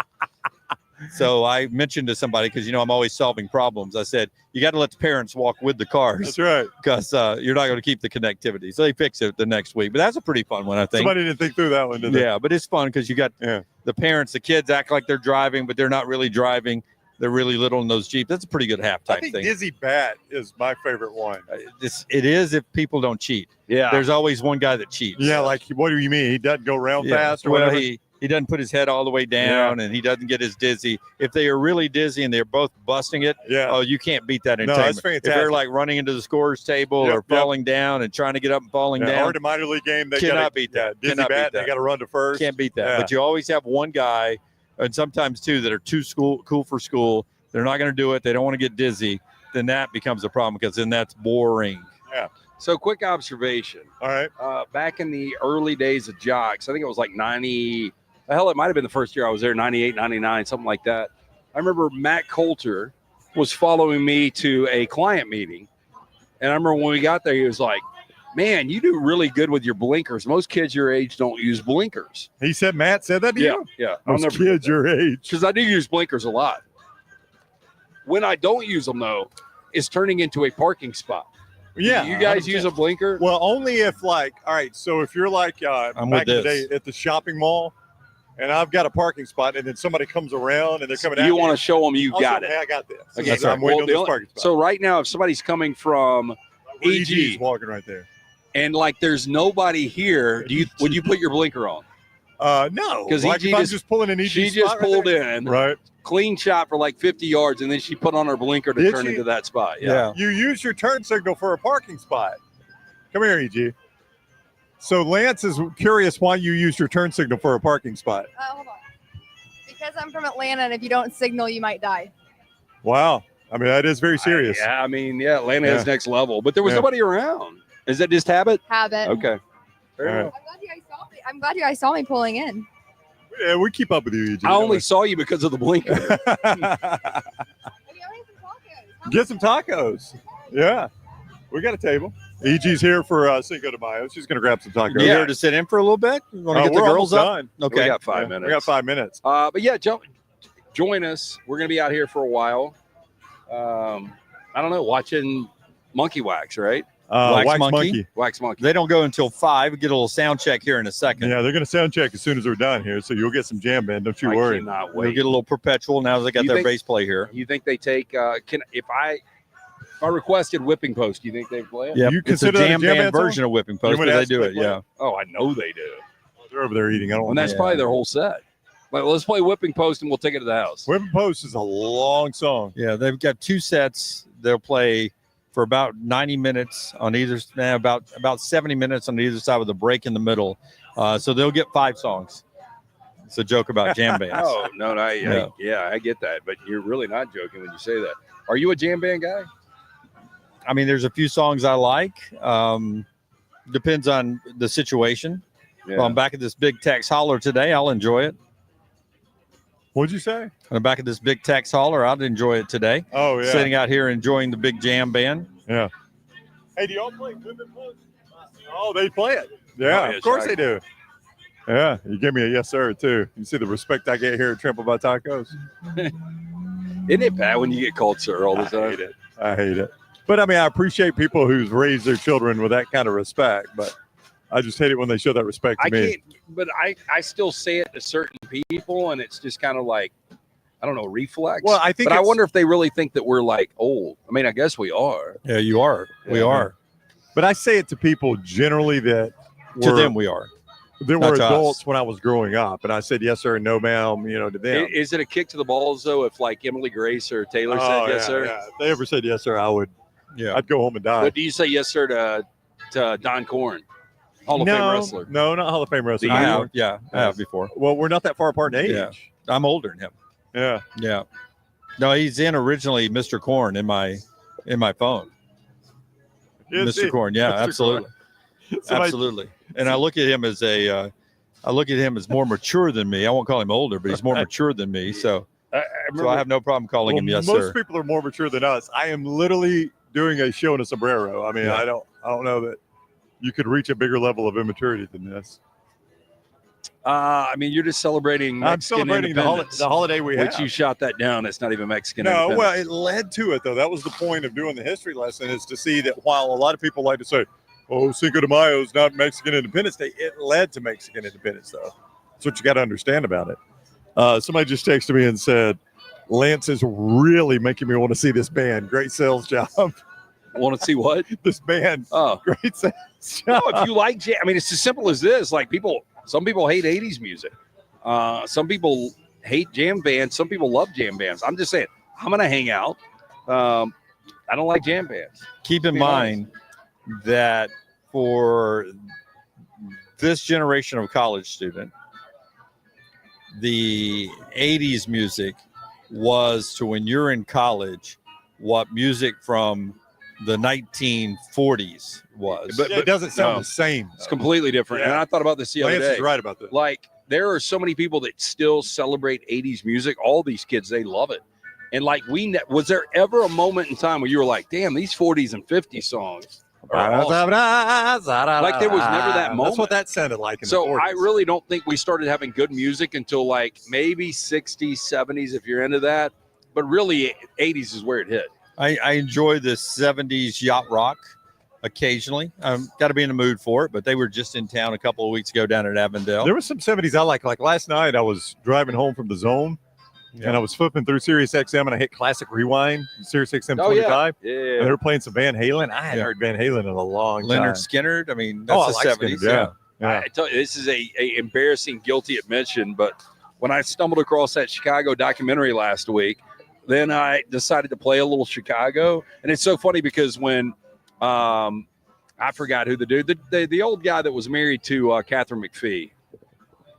So I mentioned to somebody, because, I'm always solving problems. I said, you got to let the parents walk with the cars. That's right. Because you're not going to keep the connectivity. So they fix it the next week. But that's a pretty fun one, I think. Somebody didn't think through that one, did they? Yeah, but it's fun because you got the parents, the kids act like they're driving, but they're not really driving. They're really little in those Jeeps. That's a pretty good halftime I think thing. Dizzy Bat is my favorite one. It is if people don't cheat. Yeah. There's always one guy that cheats. Yeah, like, what do you mean? He doesn't go around fast or whatever? He doesn't put his head all the way down, and he doesn't get as dizzy. If they are really dizzy and they're both busting it, you can't beat that entertainment. No, that's fantastic. If they're like running into the scorer's table or falling down and trying to get up and falling down. Or the minor league game, they cannot beat that. Dizzy Bat, they got to run to first. Can't beat that. But you always have one guy, and sometimes two, that are too cool for school. They're not going to do it. They don't want to get dizzy. Then that becomes a problem, because then that's boring. Yeah. So quick observation. All right. Back in the early days of Jocks, I think it was like 90. Hell, it might have been the first year I was there, 98, 99, something like that. I remember Matt Coulter was following me to a client meeting. And I remember when we got there, he was like, man, you do really good with your blinkers. Most kids your age don't use blinkers. Matt said that to you? Yeah. Most kids your age. Because I do use blinkers a lot. When I don't use them, though, it's turning into a parking spot. Yeah. Do you guys 100%. use a blinker? Well, only if, like, all right, so if you're like back in the day at the shopping mall, and I've got a parking spot, and then somebody comes around and they're coming at me. You want to show them you got it. Hey, I got this. Okay, So I'm waiting on this parking spot. So right now, if somebody's coming from EG's walking right there. And like there's nobody here, would you put your blinker on? No. Because like if I'm just pulling an EG she spot just pulled in. Right. Clean shot for like 50 yards, and then she put on her blinker to turn into that spot. Yeah. You use your turn signal for a parking spot. Come here, EG. So Lance is curious why you use your turn signal for a parking spot. Hold on. Because I'm from Atlanta, and if you don't signal, you might die. Wow. I mean, that is very serious. Atlanta is next level. But there was nobody around. Is that just habit? Habit. Okay. Right. I'm glad you guys saw me pulling in. Yeah, we keep up with you, EG. I only saw you because of the blinker. Get some tacos. Yeah. We got a table. EG's here for Cinco De Mayo. She's going to grab some tacos. You here to sit in for a little bit? You want to get the girls up? Done. Okay. We got 5 minutes. We got 5 minutes. But yeah, join us. We're going to be out here for a while. I don't know, watching Monkey Wax, right? Wax Monkey. Wax Monkey. They don't go until 5. We get a little sound check here in a second. Yeah, they're going to sound check as soon as we're done here, so you'll get some jam band. Don't you worry. Cannot We'll wait. get a little perpetual now that they got their bass play here. You think they take? If I requested Whipping Post, do you think they play it? Yeah, You it's a consider that a jam jam band band song? version of Whipping Post, You but would they ask do them it. to play Yeah. Oh, I know they do. They're over there eating. I don't And that's probably their whole set. But let's play Whipping Post, and we'll take it to the house. Whipping Post is a long song. Yeah, they've got 2 sets. They'll play for about 90 minutes on either, about 70 minutes on either side with a break in the middle. So they'll get 5 songs. It's a joke about jam bands. Oh, no, I get that. But you're really not joking when you say that. Are you a jam band guy? I mean, there's a few songs I like. Depends on the situation. Yeah. Well, I'm back at this Big Tex Holler today. I'll enjoy it. What'd you say? On the back of this big Tex hauler. I'd enjoy it today. Oh, yeah. Sitting out here enjoying the big jam band. Yeah. Hey, do y'all play Women Plus? Oh, they play it. Yeah, Oh, yeah, of course sure. they do. Yeah, you give me a yes, sir, too. You see the respect I get here at Trampled by Tacos? Isn't it bad when you get called sir all the time? I hate it. But, I mean, I appreciate people who's raised their children with that kind of respect, but I just hate it when they show that respect to I me. can't, but I still say it to certain people, and it's just kind of like, I don't know, reflex. Well, I think but I it's- wonder if they really think that we're like old. I mean, I guess we are. Yeah, you are. We Yeah. are. But I say it to people generally that To were, them, we are. that not were to us. adults when I was growing up. And I said yes, sir, and no, ma'am, to them. Is it a kick to the balls, though, if like Emily Grace or Taylor Oh, said yes, sir? Yeah. If they ever said yes, sir, Yeah. I'd go home and die. But do you say yes, sir, to Don Corn, Hall of Fame wrestler? No, not Hall of Fame wrestler. Do I you? have. Yeah, I have before. Well, we're not that far apart in age. Yeah. I'm older than him. Yeah. Yeah. No, he's in originally Mr. Corn in my phone. Is Mr. he? Corn. Yeah, Mr. absolutely. Somebody- Absolutely. And I look at him as more mature than me. I won't call him older, but he's more mature than me. So I I have no problem calling Well, him yes, most sir. people are more mature than us. I am literally doing a show in a sombrero. I mean, Yeah. I don't know that you could reach a bigger level of immaturity than this. I mean, you're just celebrating I'm Mexican celebrating independence, the holiday we which have. you shot that down. It's not even Mexican No, independence. well, it led to it, though. That was the point of doing the history lesson, is to see that while a lot of people like to say, oh, Cinco de Mayo is not Mexican Independence Day, it led to Mexican independence, though. That's what you got to understand about it. Somebody just texted me and said, Lance is really making me want to see this band. Great sales job. Want to see what? This band, Oh, great sales no, job. if you like jam, I mean, it's as simple as this. Like some people hate 80s music. Some people hate jam bands. Some people love jam bands. I'm just saying, I'm going to hang out. I don't like jam bands. Keep in Be mind that for this generation of college student, the 80s music was to when you're in college what music from the 1940s was. But- Yeah, it doesn't sound no. the same. It's completely different. And Yeah. I thought about this the other Lance day. is right about this. Like, there are so many people that still celebrate 80s music. All these kids, they love it. And like, was there ever a moment in time where you were like, damn, these 40s and 50s songs are awesome. Like there was never that moment. That's what that sounded like in the So 40s. I really don't think we started having good music until like maybe 60s, 70s, if you're into that. But really, 80s is where it hit. I enjoy the 70s yacht rock occasionally. Got to be in the mood for it, but they were just in town a couple of weeks ago down at Avondale. There was some 70s I like. Like last night, I was driving home from the zone, and I was flipping through Sirius XM, and I hit Classic Rewind, Sirius XM 25, Yeah. and they were playing some Van Halen. I hadn't Yeah. heard Van Halen in a long Leonard time. Skinner. I mean, that's Oh, I the like 70s. Skinner, yeah. I tell you, this is a embarrassing, guilty admission, but when I stumbled across that Chicago documentary last week, then I decided to play a little Chicago. And it's so funny because when I forgot who the dude, the old guy that was married to Catherine McPhee,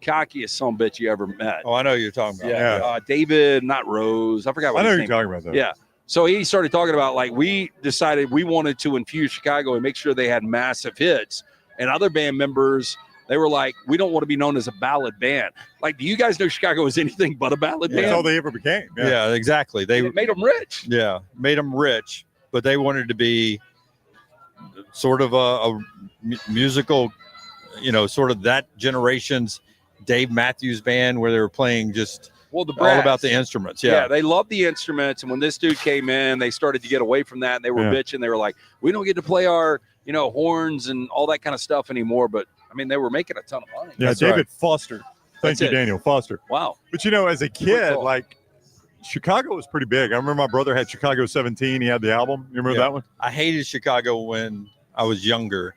cockiest son of a bitch you ever met. Oh, I know who you're talking about. Yeah. David, not Rose. I forgot what I know his who you're name. talking about, though. Yeah. So he started talking about like we decided we wanted to infuse Chicago and make sure they had massive hits. And other band members, they were like, we don't want to be known as a ballad band. Like, do you guys know Chicago is anything but a ballad That's all band? they ever became. Yeah, exactly. They It made them rich. made them rich, but they wanted to be sort of a musical, sort of that generation's Dave Matthews Band, where they were playing just Well, the all about brass. the instruments. Yeah, Yeah. they loved the instruments. And when this dude came in, they started to get away from that. And they were Yeah. bitching. They were like, we don't get to play our, horns and all that kind of stuff anymore. But I mean, they were making a ton of money. Yeah, That's David right. Foster. Thank That's you, it. Daniel Foster. Wow. But as a Good kid, call. like Chicago was pretty big. I remember my brother had Chicago 17. He had the album. You remember Yeah. that one? I hated Chicago when I was younger,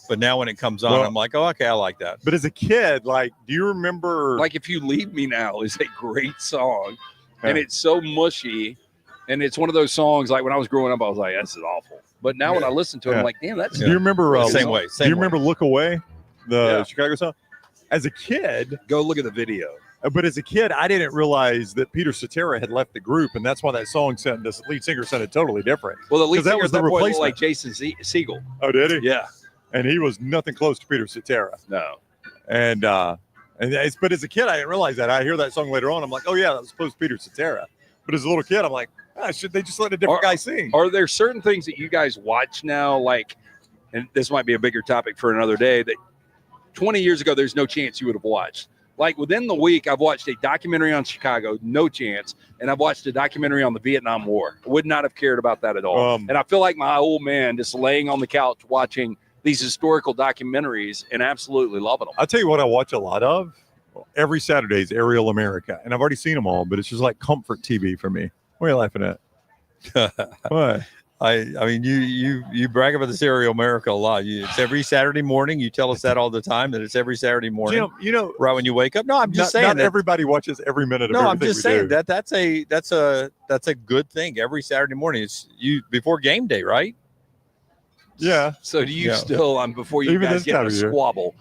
but now when it comes on, Well- I'm like, oh, okay, I like that. But as a kid, like, do you remember? Like If You Leave Me Now is a great song. And Yeah. it's so mushy. And it's one of those songs, like when I was growing up, I was like, this is awful. But now when I listen to it, Yeah. I'm like, damn, that's do you remember? Same way. Do Same you way. remember "Look Away," the Yeah. Chicago song? As a kid, Go look at the video. but as a kid, I didn't realize that Peter Cetera had left the group, and that's why that song sounded. The lead singer sounded totally different. Well, the lead 'Cause that singer was at the that point looked replacement. like Jason Segel. Oh, did he? Yeah. And he was nothing close to Peter Cetera. No. And But as a kid, I didn't realize that. I hear that song later on. I'm like, oh yeah, that was supposed to be Peter Cetera. But as a little kid, I'm like, should they just let a different guy sing? Are there certain things that you guys watch now, like, and this might be a bigger topic for another day, that 20 years ago, there's no chance you would have watched? Like within the week, I've watched a documentary on Chicago, no chance, and I've watched a documentary on the Vietnam War. I would not have cared about that at all. And I feel like my old man just laying on the couch watching these historical documentaries and absolutely loving them. I'll tell you what I watch a lot of. Every Saturday is Aerial America, and I've already seen them all, but it's just like comfort TV for me. What are you laughing at? What? I mean, you brag about this Aerial America a lot. It's every Saturday morning. You tell us that all the time, that it's every Saturday morning. Jim, you know, right when you wake up. No, I'm just saying not that everybody watches every minute of no, everything I'm just we saying do. that's a good thing. Every Saturday morning, it's you before game day, right? Yeah. So do you still, before you Even guys this get in time a of year. squabble,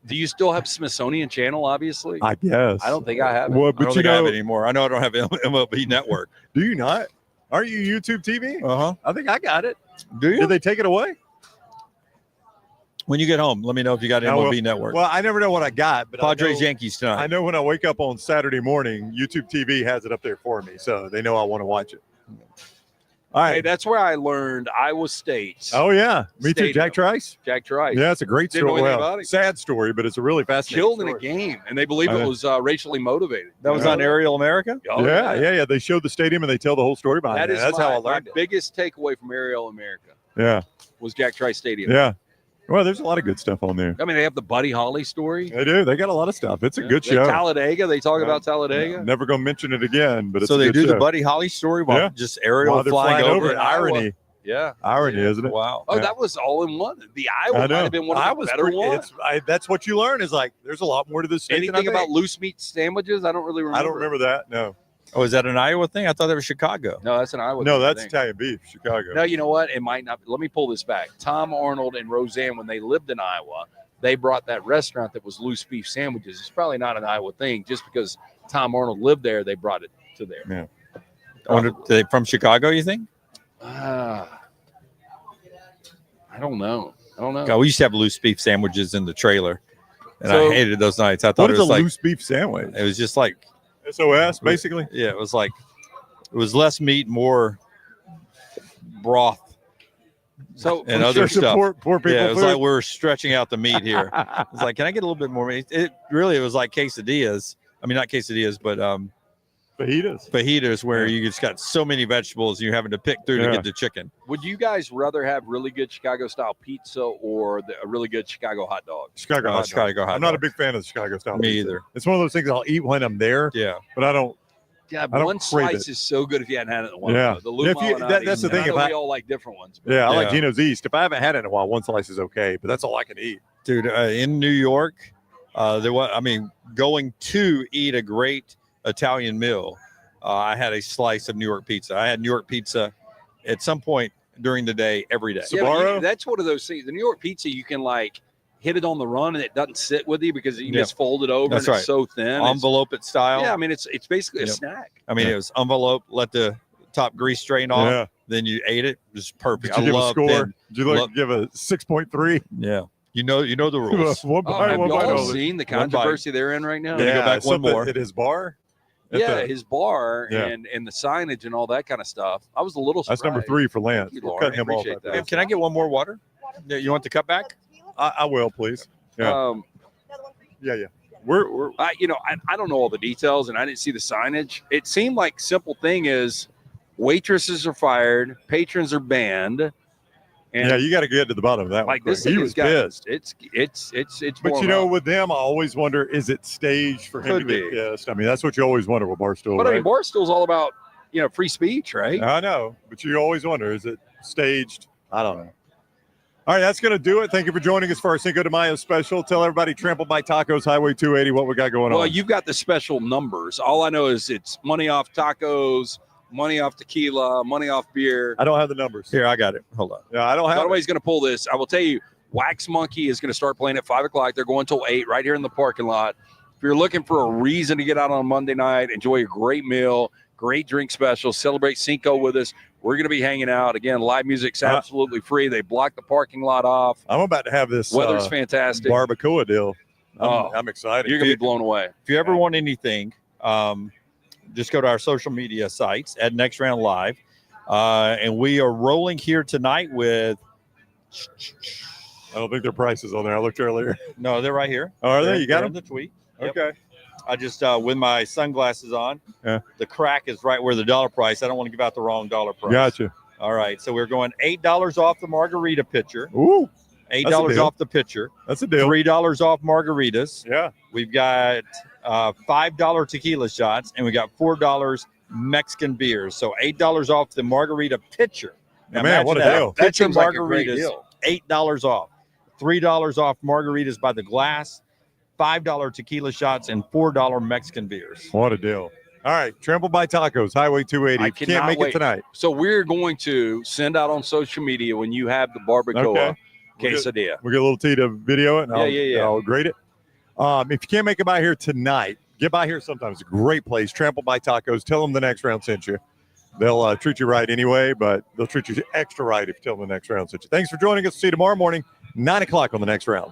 do you still have Smithsonian Channel, obviously? I guess. I don't think I have it. Well, I but don't you think I have know, it anymore. I know I don't have MLB Network. do you not? Aren't you YouTube TV? Uh-huh. I think I got it. Do you? Did they take it away? When you get home, let me know if you got No, MLB Network. Well, I never know what I got, but Padres I know, Yankees tonight. I know when I wake up on Saturday morning, YouTube TV has it up there for me, so they know I want to watch it. All Hey, right. that's where I learned Iowa State. Oh yeah, me too. Stadium. Jack Trice. Jack Trice. Yeah, it's a great Didn't know story. anything Well, about it. sad story, but it's a really fascinating. Killed in a story. game, and they believe I it know. was racially motivated. that was on Aerial America. Oh, Yeah. They show the stadium and they tell the whole story behind That it. is That's how I my learned it. biggest takeaway from Aerial America Yeah, was Jack Trice Stadium. yeah. Well, there's a lot of good stuff on there. I mean, they have the Buddy Holly story. They do. They got a lot of stuff. It's a good They- show. Talladega. They talk Yeah. about Talladega. Never gonna mention it again, but it's So a they good do show. the Buddy Holly story while Yeah. just Aerial While they're flying over it. it. Irony, Yeah. irony, Yeah. isn't it? Wow. Oh, Yeah. that was all in one. The Iowa I might know. have been one of the better ones. That's what you learn is like there's a lot more to this state. than I Anything about think. loose meat sandwiches? I don't really remember. I don't remember that. No, Oh, is that an Iowa thing? I thought that was Chicago. No, that's an Iowa. no, thing, I that's think. Italian beef, Chicago. No, you know what? It might not. Let me pull this back. Tom Arnold and Roseanne, when they lived in Iowa, they brought that restaurant that was loose beef sandwiches. It's probably not an Iowa thing. Just because Tom Arnold lived there, they brought it to there. Yeah. I wonder, are they from Chicago, you think? I don't know. God, we used to have loose beef sandwiches in the trailer, and So- I hated those nights. I thought What it is a was like loose beef sandwich? it was just like SOS, basically. yeah, it was like it was less meat, more broth So and other Sure, stuff. Poor people. Yeah, it was food. like we're stretching out the meat here. It's like, can I get a little bit more meat? It was like quesadillas. I mean, not quesadillas, but fajitas. fajitas, where you just got so many vegetables and you're having to pick through to Yeah. get the chicken. would you guys rather have really good Chicago style pizza or a really good Chicago hot dog? Chicago hot dog. Chicago hot I'm not a dog. big fan of the Chicago style. Me pizza. either. It's one of those things I'll eat when I'm there, Yeah. but I don't. Yeah, I don't one crave slice it. is so good if you hadn't had it in a while. Yeah. The Lou If you- Malnati's, that's the and thing, I know if I- we all like different ones. But Yeah, I like Yeah. Geno's East. If I haven't had it in a while, one slice is okay, but that's all I can eat. Dude, in New York, there was, going to eat a great Italian meal, I had a slice of New York pizza. I had New York pizza at some point during the day, every day. Yeah, but Sombrero? that's one of those things. The New York pizza, you can like hit it on the run and it doesn't sit with you because you can Yeah. just fold it over That's and right. it's so thin. It's- Envelope it style. Yeah, I mean it's basically a Yep. snack. It was envelope, let the top grease drain off, Yeah. then you ate it. It was perfect. Did you give a love score? thin. Did you love- give a 6.3? Yeah. You know the rules. One Oh, bite, have one bite y'all only. seen the One bite. controversy they're in right now? Gonna go back one something more. at his bar. At Yeah, the- his bar Yeah. and the signage and all that kind of stuff. I was a little surprised. that's number 3 for Lance. Thank you, We're Lauren. cutting him off. Appreciate Right that. there. Can I get one more water? Yeah, you want the cup back? I will, please. Yeah. Another one for you. Yeah. We're I don't know all the details and I didn't see the signage. It seemed like simple thing is waitresses are fired, patrons are banned. And yeah. You got to get to the bottom of that. like one this quick. thing He has was got pissed. it's But more you know, about- with them, I always wonder: is it staged for him Could to get be. pissed? I mean, that's what you always wonder with Barstool. but I mean right? Barstool's all about free speech, right? I know, but you always wonder: is it staged? I don't know. All right, that's going to do it. Thank you for joining us for our Cinco de Mayo special. Tell everybody, Trampled by Tacos, Highway 280, what we got going Well, on. you've got the special numbers. All I know is it's money off tacos, money off tequila, money off beer. I don't have the numbers. Here, I got it. Hold on. Yeah, I don't have. Dunaway's going to pull this. I will tell you, Wax Monkey is going to start playing at 5 o'clock. They're going till 8 right here in the parking lot. If you're looking for a reason to get out on Monday night, enjoy a great meal, great drink special, celebrate Cinco with us, we're going to be hanging out. Again, live music's absolutely free. They blocked the parking lot off. I'm about to have this Weather's fantastic. barbacoa deal. I'm excited. You're gonna be blown away. If you ever want anything, just go to our social media sites at Next Round Live. And we are rolling here tonight with. I don't think their prices on there. I looked earlier. No, they're right here. Oh, are They're- they? You got they're them? in the tweet. Yep. Okay. I just with my sunglasses on. Yeah. The crack is right where the dollar price. I don't want to give out the wrong dollar price. Gotcha. All right, so we're going $8 off the margarita pitcher. Ooh, $8 deal. off the pitcher. that's a deal. $3 off margaritas. Yeah. We've got $5 tequila shots, and we got $4 Mexican beers. So $8 off the margarita pitcher. Now, Man, what a imagine that. deal. That Pitcher seems like a great margaritas, deal. $8 off. $3 off margaritas by the glass. $5 tequila shots and $4 Mexican beers. What a deal. All right. Trampled by Tacos, Highway 280. I If you cannot can't make wait. it tonight. So we're going to send out on social media when you have the barbacoa Okay. quesadilla. We'll get a little T to video it, and Yeah. I'll grade it. If you can't make it by here tonight, get by here sometime. It's a great place. Trampled by Tacos. Tell them the Next Round sent you. They'll treat you right anyway, but they'll treat you extra right if you tell them the Next Round sent you. Thanks for joining us. See you tomorrow morning, 9 o'clock on the Next Round.